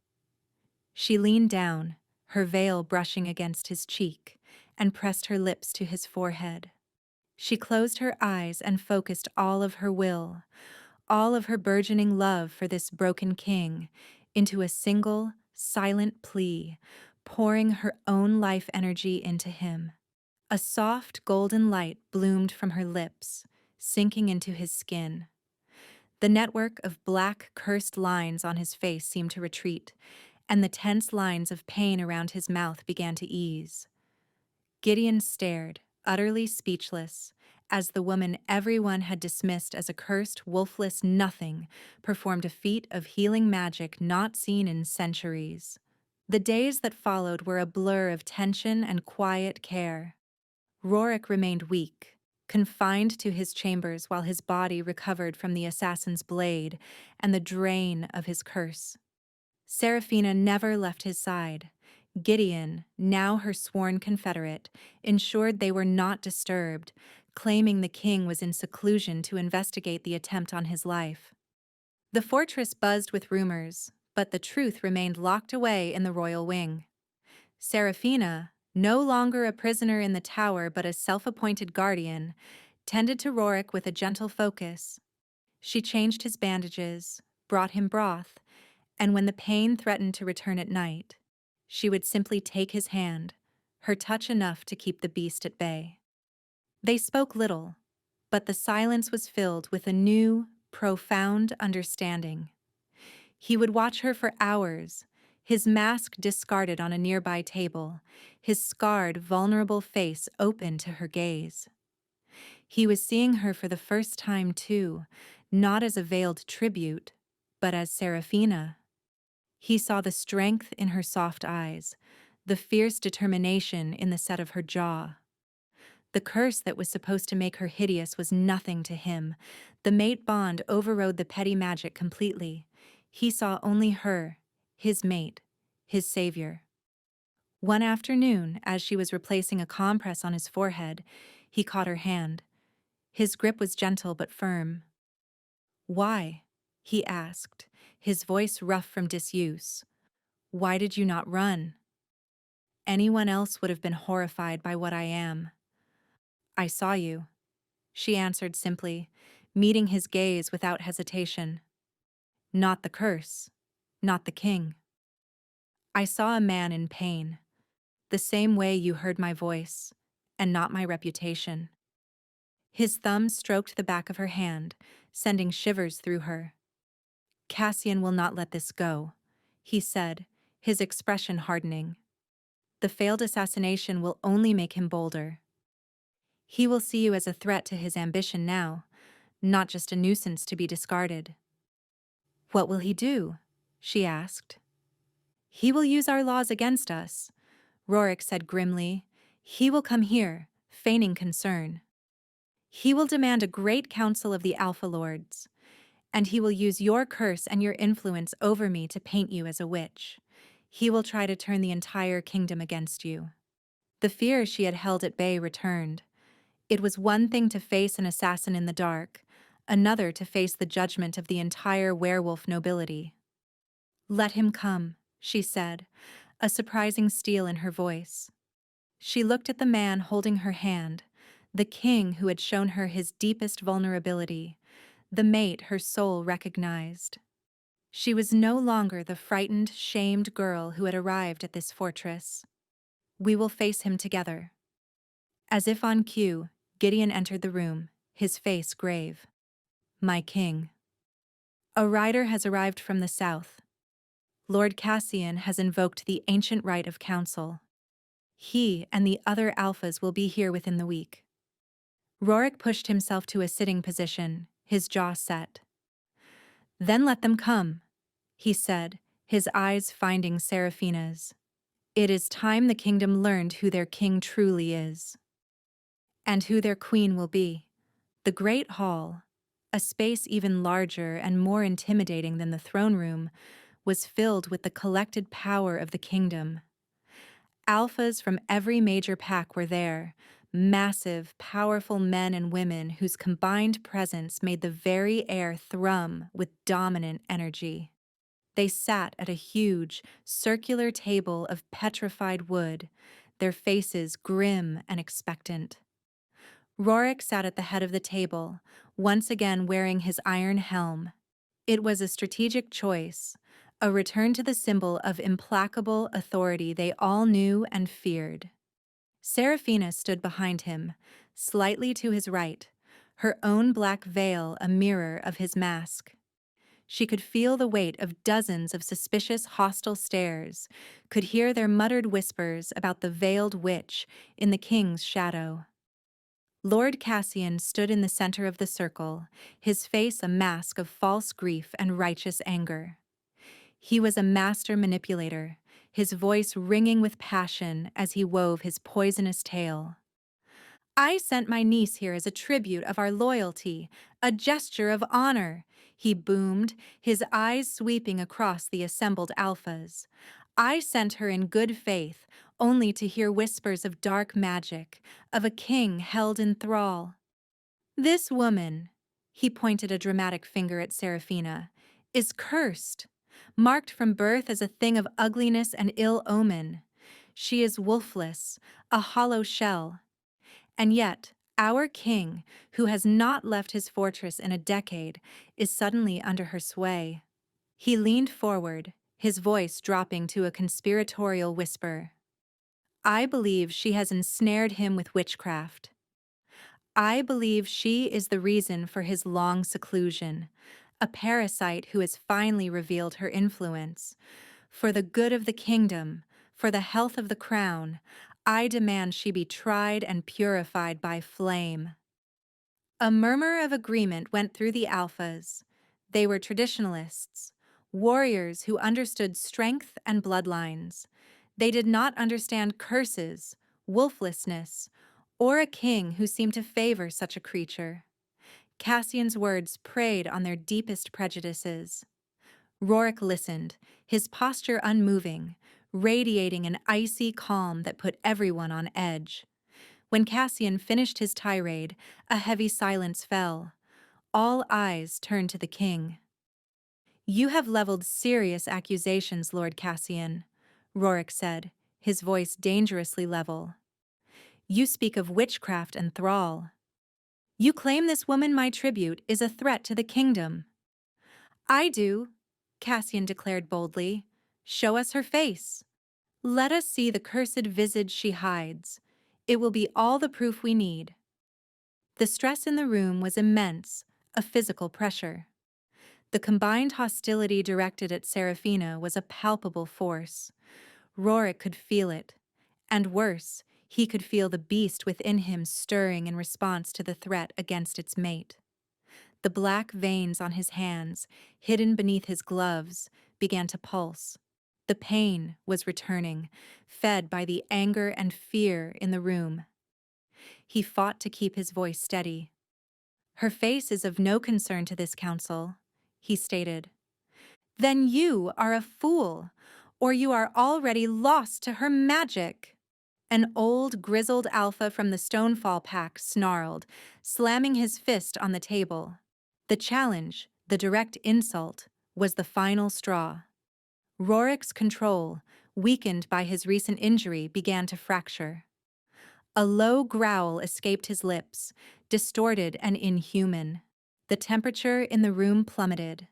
She leaned down, her veil brushing against his cheek, and pressed her lips to his forehead. She closed her eyes and focused all of her will, all of her burgeoning love for this broken king, into a single, silent plea, pouring her own life energy into him. A soft golden light bloomed from her lips, sinking into his skin. The network of black, cursed lines on his face seemed to retreat, and the tense lines of pain around his mouth began to ease. Gideon stared, utterly speechless, as the woman everyone had dismissed as a cursed, wolfless nothing performed a feat of healing magic not seen in centuries. The days that followed were a blur of tension and quiet care. Rorik remained weak, confined to his chambers while his body recovered from the assassin's blade and the drain of his curse. Seraphina never left his side. Gideon, now her sworn confederate, ensured they were not disturbed, claiming the king was in seclusion to investigate the attempt on his life. The fortress buzzed with rumors, but the truth remained locked away in the royal wing. Seraphina, no longer a prisoner in the tower but a self-appointed guardian, tended to Rorik with a gentle focus. She changed his bandages, brought him broth, and when the pain threatened to return at night, she would simply take his hand, her touch enough to keep the beast at bay. They spoke little, but the silence was filled with a new, profound understanding. He would watch her for hours, his mask discarded on a nearby table, his scarred, vulnerable face open to her gaze. He was seeing her for the first time, too, not as a veiled tribute, but as Seraphina. He saw the strength in her soft eyes, the fierce determination in the set of her jaw. The curse that was supposed to make her hideous was nothing to him. The mate bond overrode the petty magic completely. He saw only her, his mate, his savior. One afternoon, as she was replacing a compress on his forehead, he caught her hand. His grip was gentle but firm. "Why?" he asked, his voice rough from disuse. "Why did you not run?" "Anyone else would have been horrified by what I am." "I saw you," she answered simply, meeting his gaze without hesitation. "Not the curse, not the king. I saw a man in pain, the same way you heard my voice, and not my reputation." His thumb stroked the back of her hand, sending shivers through her. "Cassian will not let this go," he said, his expression hardening. "The failed assassination will only make him bolder. He will see you as a threat to his ambition now, not just a nuisance to be discarded." "What will he do?" she asked. "He will use our laws against us," Rorik said grimly. "He will come here, feigning concern. He will demand a great council of the Alpha Lords, and he will use your curse and your influence over me to paint you as a witch. He will try to turn the entire kingdom against you." The fear she had held at bay returned. It was one thing to face an assassin in the dark, another to face the judgment of the entire werewolf nobility. "Let him come," she said, a surprising steel in her voice. She looked at the man holding her hand, the king who had shown her his deepest vulnerability, the mate her soul recognized. She was no longer the frightened, shamed girl who had arrived at this fortress. "We will face him together." As if on cue, Gideon entered the room, his face grave. "My king." "A rider has arrived from the south. Lord Cassian has invoked the ancient right of council. He and the other alphas will be here within the week." Rorik pushed himself to a sitting position, his jaw set. "Then let them come," he said, his eyes finding Seraphina's. "It is time the kingdom learned who their king truly is. And who their queen will be." The great hall, A space even larger and more intimidating than the throne room was filled with the collected power of the kingdom. Alphas from every major pack were there, massive, powerful men and women whose combined presence made the very air thrum with dominant energy. They sat at a huge, circular table of petrified wood, their faces grim and expectant. Rorik sat at the head of the table, once again wearing his iron helm. It was a strategic choice, a return to the symbol of implacable authority they all knew and feared. Seraphina stood behind him, slightly to his right, her own black veil a mirror of his mask. She could feel the weight of dozens of suspicious, hostile stares, could hear their muttered whispers about the veiled witch in the king's shadow. Lord Cassian stood in the center of the circle, his face a mask of false grief and righteous anger. He was a master manipulator, his voice ringing with passion as he wove his poisonous tale. I sent my niece here as a tribute of our loyalty, a gesture of honor, he boomed, his eyes sweeping across the assembled alphas. I sent her in good faith, only to hear whispers of dark magic, of a king held in thrall. This woman, he pointed a dramatic finger at Seraphina, is cursed, marked from birth as a thing of ugliness and ill omen. She is wolfless, a hollow shell. And yet, our king, who has not left his fortress in a decade, is suddenly under her sway. He leaned forward, his voice dropping to a conspiratorial whisper. I believe she has ensnared him with witchcraft. I believe she is the reason for his long seclusion, a parasite who has finally revealed her influence. For the good of the kingdom, for the health of the crown, I demand she be tried and purified by flame. A murmur of agreement went through the alphas. They were traditionalists, warriors who understood strength and bloodlines. They did not understand curses, wolflessness, or a king who seemed to favor such a creature. Cassian's words preyed on their deepest prejudices. Rorik listened, his posture unmoving, radiating an icy calm that put everyone on edge. When Cassian finished his tirade, a heavy silence fell. All eyes turned to the king. You have leveled serious accusations, Lord Cassian, Rorik said, his voice dangerously level. You speak of witchcraft and thrall. You claim this woman, my tribute, is a threat to the kingdom. I do, Cassian declared boldly. Show us her face. Let us see the cursed visage she hides. It will be all the proof we need. The stress in the room was immense, a physical pressure. The combined hostility directed at Seraphina was a palpable force. Rorik could feel it. And worse, he could feel the beast within him stirring in response to the threat against its mate. The black veins on his hands, hidden beneath his gloves, began to pulse. The pain was returning, fed by the anger and fear in the room. He fought to keep his voice steady. Her face is of no concern to this council, he stated. Then you are a fool, or you are already lost to her magic. An old, grizzled alpha from the Stonefall pack snarled, slamming his fist on the table. The challenge, the direct insult, was the final straw. Rorik's control, weakened by his recent injury, began to fracture. A low growl escaped his lips, distorted and inhuman. The temperature in the room plummeted.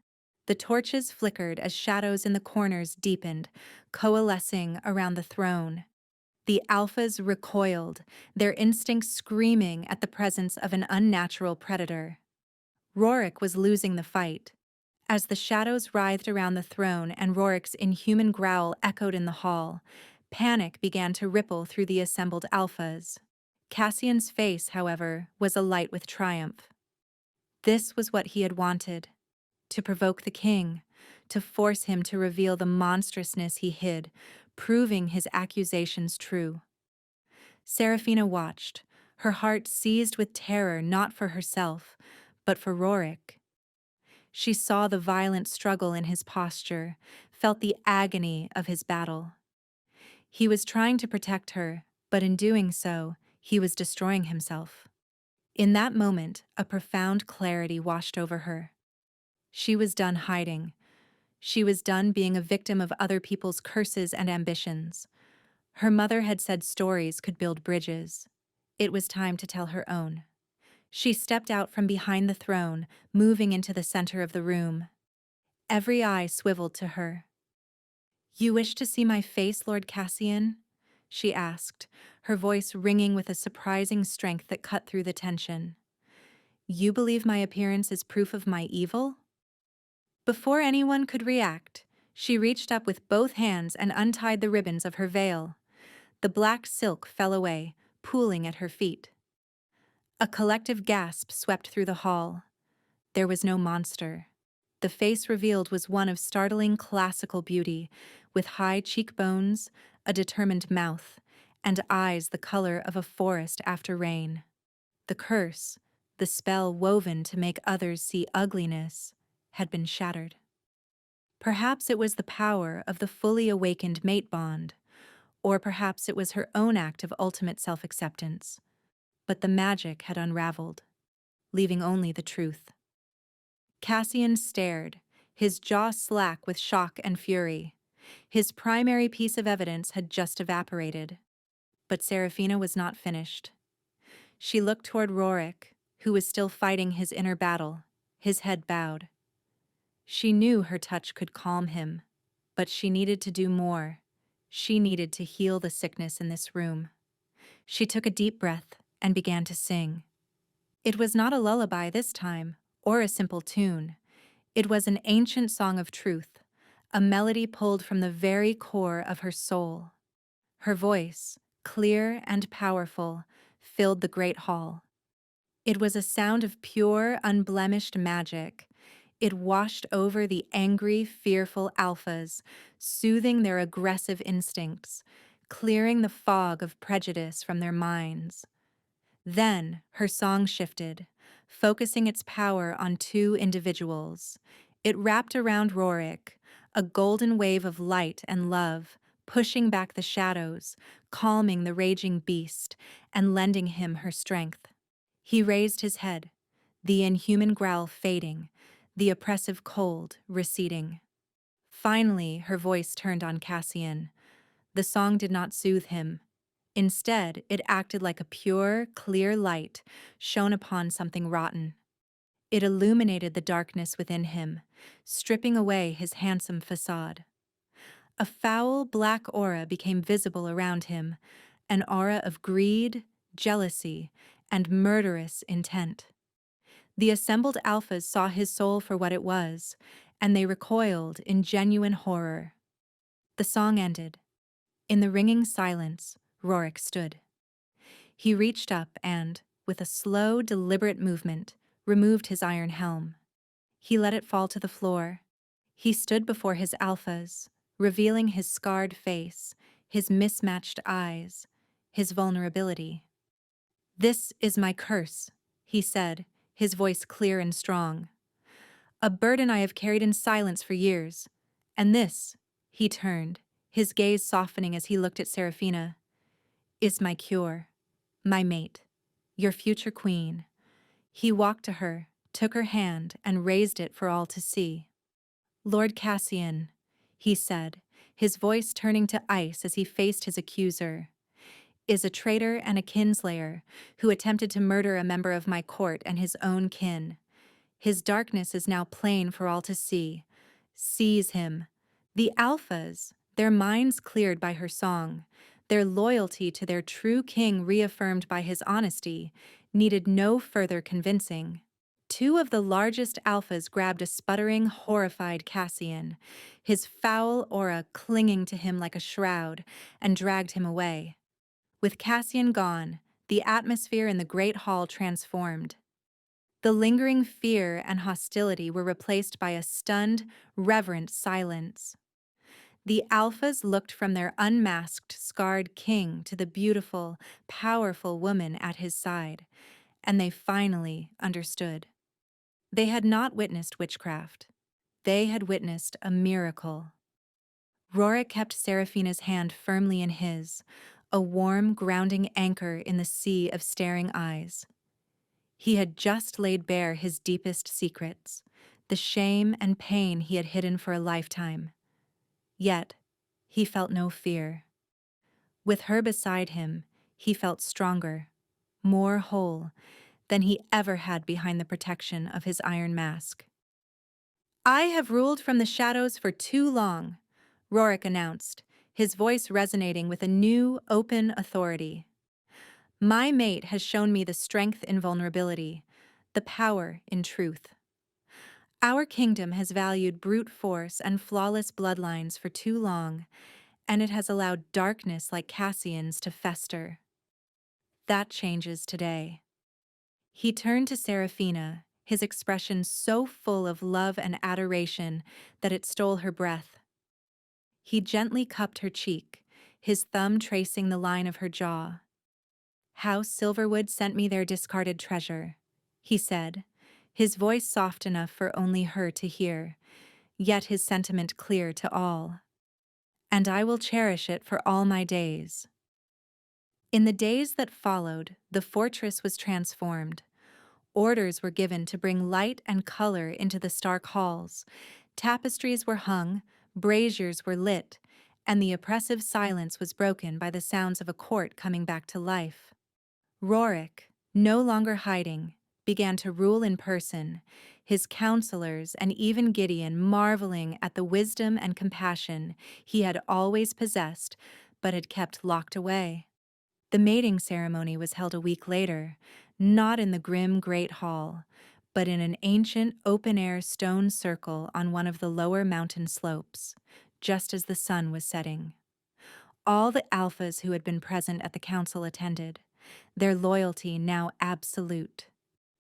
The torches flickered as shadows in the corners deepened, coalescing around the throne. The alphas recoiled, their instincts screaming at the presence of an unnatural predator. Rorik was losing the fight. As the shadows writhed around the throne and Rorik's inhuman growl echoed in the hall, panic began to ripple through the assembled alphas. Cassian's face, however, was alight with triumph. This was what he had wanted. To provoke the king, to force him to reveal the monstrousness he hid, proving his accusations true. Seraphina watched, her heart seized with terror not for herself, but for Rorik. She saw the violent struggle in his posture, felt the agony of his battle. He was trying to protect her, but in doing so, he was destroying himself. In that moment, a profound clarity washed over her. She was done hiding. She was done being a victim of other people's curses and ambitions. Her mother had said stories could build bridges. It was time to tell her own. She stepped out from behind the throne, moving into the center of the room. Every eye swiveled to her. "You wish to see my face, Lord Cassian?" she asked, her voice ringing with a surprising strength that cut through the tension. "You believe my appearance is proof of my evil?" Before anyone could react, she reached up with both hands and untied the ribbons of her veil. The black silk fell away, pooling at her feet. A collective gasp swept through the hall. There was no monster. The face revealed was one of startling classical beauty, with high cheekbones, a determined mouth, and eyes the color of a forest after rain. The curse, the spell woven to make others see ugliness, had been shattered. Perhaps it was the power of the fully awakened mate bond, or perhaps it was her own act of ultimate self-acceptance. But the magic had unraveled, leaving only the truth. Cassian stared, his jaw slack with shock and fury. His primary piece of evidence had just evaporated. But Seraphina was not finished. She looked toward Rorik, who was still fighting his inner battle, his head bowed. She knew her touch could calm him, but she needed to do more. She needed to heal the sickness in this room. She took a deep breath and began to sing. It was not a lullaby this time, or a simple tune. It was an ancient song of truth, a melody pulled from the very core of her soul. Her voice, clear and powerful, filled the great hall. It was a sound of pure, unblemished magic. It washed over the angry, fearful alphas, soothing their aggressive instincts, clearing the fog of prejudice from their minds. Then her song shifted, focusing its power on two individuals. It wrapped around Rorik, a golden wave of light and love, pushing back the shadows, calming the raging beast, and lending him her strength. He raised his head, the inhuman growl fading, the oppressive cold receding. Finally, her voice turned on Cassian. The song did not soothe him. Instead, it acted like a pure, clear light shone upon something rotten. It illuminated the darkness within him, stripping away his handsome facade. A foul, black aura became visible around him, an aura of greed, jealousy, and murderous intent. The assembled alphas saw his soul for what it was, and they recoiled in genuine horror. The song ended. In the ringing silence, Rorik stood. He reached up and, with a slow, deliberate movement, removed his iron helm. He let it fall to the floor. He stood before his alphas, revealing his scarred face, his mismatched eyes, his vulnerability. "This is my curse," he said, his voice clear and strong. "A burden I have carried in silence for years. And this," he turned, his gaze softening as he looked at Seraphina, "is my cure, my mate, your future queen." He walked to her, took her hand, and raised it for all to see. "Lord Cassian," he said, his voice turning to ice as he faced his accuser, "is a traitor and a kinslayer who attempted to murder a member of my court and his own kin. His darkness is now plain for all to see. Seize him." The alphas, their minds cleared by her song, their loyalty to their true king reaffirmed by his honesty, needed no further convincing. Two of the largest alphas grabbed a sputtering, horrified Cassian, his foul aura clinging to him like a shroud, and dragged him away. With Cassian gone, the atmosphere in the great hall transformed. The lingering fear and hostility were replaced by a stunned, reverent silence. The alphas looked from their unmasked, scarred king to the beautiful, powerful woman at his side, and they finally understood. They had not witnessed witchcraft. They had witnessed a miracle. Rorik kept Seraphina's hand firmly in his, a warm, grounding anchor in the sea of staring eyes. He had just laid bare his deepest secrets, the shame and pain he had hidden for a lifetime. Yet, he felt no fear. With her beside him, he felt stronger, more whole, than he ever had behind the protection of his iron mask. "I have ruled from the shadows for too long," Rorik announced, his voice resonating with a new, open authority. "My mate has shown me the strength in vulnerability, the power in truth. Our kingdom has valued brute force and flawless bloodlines for too long, and it has allowed darkness like Cassian's to fester. That changes today." He turned to Seraphina, his expression so full of love and adoration that it stole her breath. He gently cupped her cheek, his thumb tracing the line of her jaw. "House Silverwood sent me their discarded treasure," he said, his voice soft enough for only her to hear, yet his sentiment clear to all. "And I will cherish it for all my days." In the days that followed, the fortress was transformed. Orders were given to bring light and color into the stark halls. Tapestries were hung, braziers were lit, and the oppressive silence was broken by the sounds of a court coming back to life. Rorik, no longer hiding, began to rule in person, his counselors and even Gideon marveling at the wisdom and compassion he had always possessed but had kept locked away. The mating ceremony was held a week later, not in the grim Great Hall, but in an ancient open-air stone circle on one of the lower mountain slopes, just as the sun was setting. All the alphas who had been present at the council attended, their loyalty now absolute.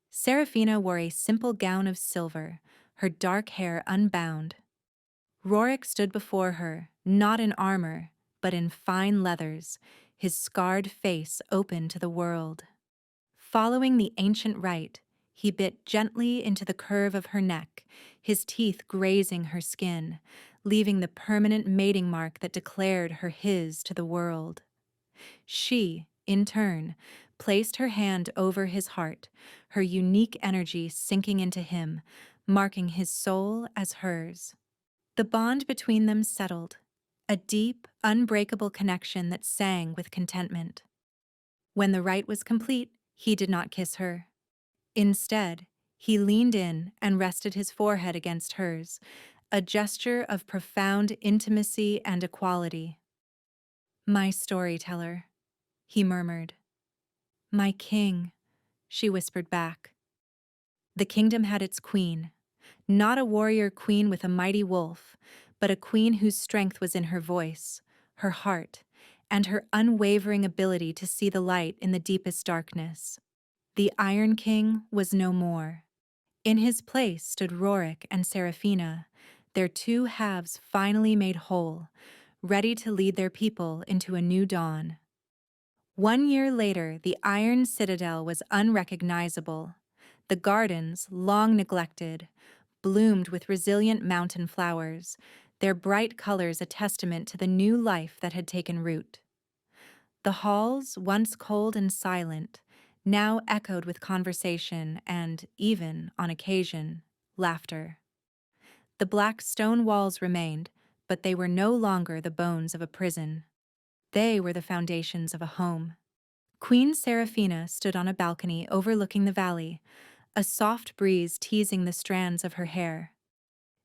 Seraphina wore a simple gown of silver, her dark hair unbound. Rorik stood before her, not in armor, but in fine leathers, his scarred face open to the world. Following the ancient rite, he bit gently into the curve of her neck, his teeth grazing her skin, leaving the permanent mating mark that declared her his to the world. She, in turn, placed her hand over his heart, her unique energy sinking into him, marking his soul as hers. The bond between them settled, a deep, unbreakable connection that sang with contentment. When the rite was complete, he did not kiss her. Instead, he leaned in and rested his forehead against hers, a gesture of profound intimacy and equality. "My storyteller," he murmured. "My king," she whispered back. The kingdom had its queen, not a warrior queen with a mighty wolf, but a queen whose strength was in her voice, her heart, and her unwavering ability to see the light in the deepest darkness. The Iron King was no more. In his place stood Rorik and Seraphina, their two halves finally made whole, ready to lead their people into a new dawn. 1 year later, the Iron Citadel was unrecognizable. The gardens, long neglected, bloomed with resilient mountain flowers, their bright colors a testament to the new life that had taken root. The halls, once cold and silent, now echoed with conversation and, even, on occasion, laughter. The black stone walls remained, but they were no longer the bones of a prison. They were the foundations of a home. Queen Seraphina stood on a balcony overlooking the valley, a soft breeze teasing the strands of her hair.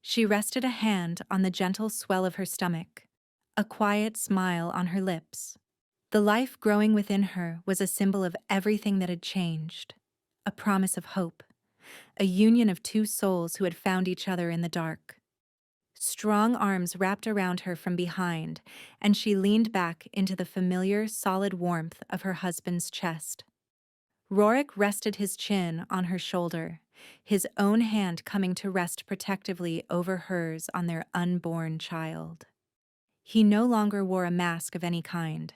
She rested a hand on the gentle swell of her stomach, a quiet smile on her lips. The life growing within her was a symbol of everything that had changed, a promise of hope, a union of two souls who had found each other in the dark. Strong arms wrapped around her from behind, and she leaned back into the familiar, solid warmth of her husband's chest. Rorik rested his chin on her shoulder, his own hand coming to rest protectively over hers on their unborn child. He no longer wore a mask of any kind.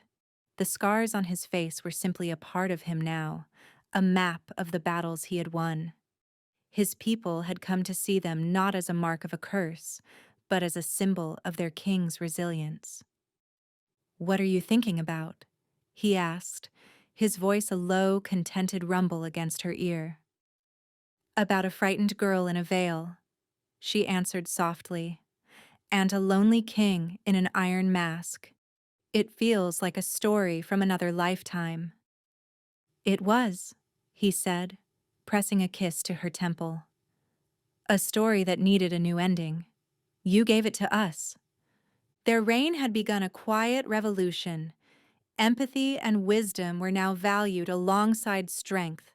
The scars on his face were simply a part of him now, a map of the battles he had won. His people had come to see them not as a mark of a curse, but as a symbol of their king's resilience. "What are you thinking about?" he asked, his voice a low, contented rumble against her ear. "About a frightened girl in a veil," she answered softly, "and a lonely king in an iron mask. It feels like a story from another lifetime." "It was," he said, pressing a kiss to her temple. "A story that needed a new ending. You gave it to us." Their reign had begun a quiet revolution. Empathy and wisdom were now valued alongside strength.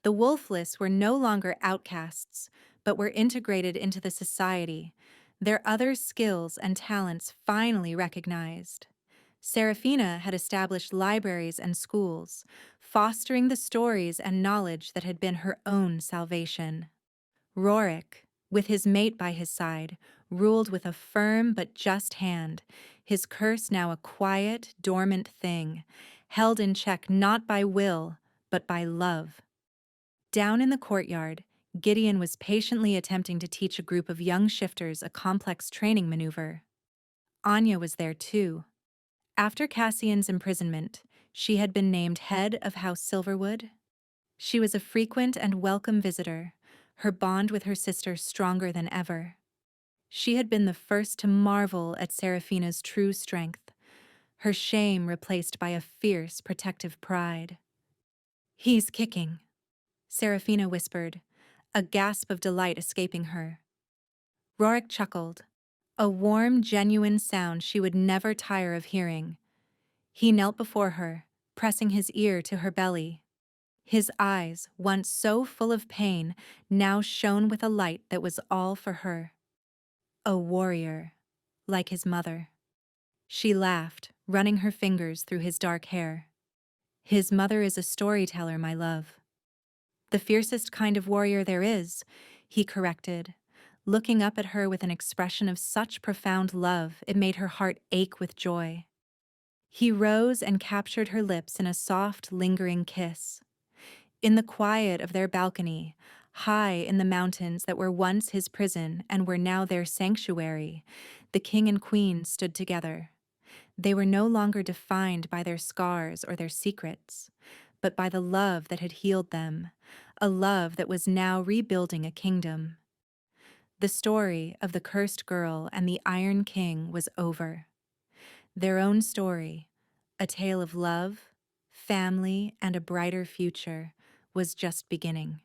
The wolfless were no longer outcasts, but were integrated into the society, their other skills and talents finally recognized. Seraphina had established libraries and schools, fostering the stories and knowledge that had been her own salvation. Rorik, with his mate by his side, ruled with a firm but just hand, his curse now a quiet, dormant thing, held in check not by will, but by love. Down in the courtyard, Gideon was patiently attempting to teach a group of young shifters a complex training maneuver. Anya was there too. After Cassian's imprisonment, she had been named head of House Silverwood. She was a frequent and welcome visitor, her bond with her sister stronger than ever. She had been the first to marvel at Seraphina's true strength, her shame replaced by a fierce, protective pride. "He's kicking," Seraphina whispered, a gasp of delight escaping her. Rorik chuckled, a warm, genuine sound she would never tire of hearing. He knelt before her, pressing his ear to her belly. His eyes, once so full of pain, now shone with a light that was all for her. A warrior, like his mother. She laughed, running her fingers through his dark hair. "His mother is a storyteller, my love." "The fiercest kind of warrior there is," he corrected, looking up at her with an expression of such profound love it made her heart ache with joy. He rose and captured her lips in a soft, lingering kiss. In the quiet of their balcony, high in the mountains that were once his prison and were now their sanctuary, the king and queen stood together. They were no longer defined by their scars or their secrets, but by the love that had healed them, a love that was now rebuilding a kingdom. The story of the cursed girl and the Iron King was over. Their own story, a tale of love, family, and a brighter future, was just beginning.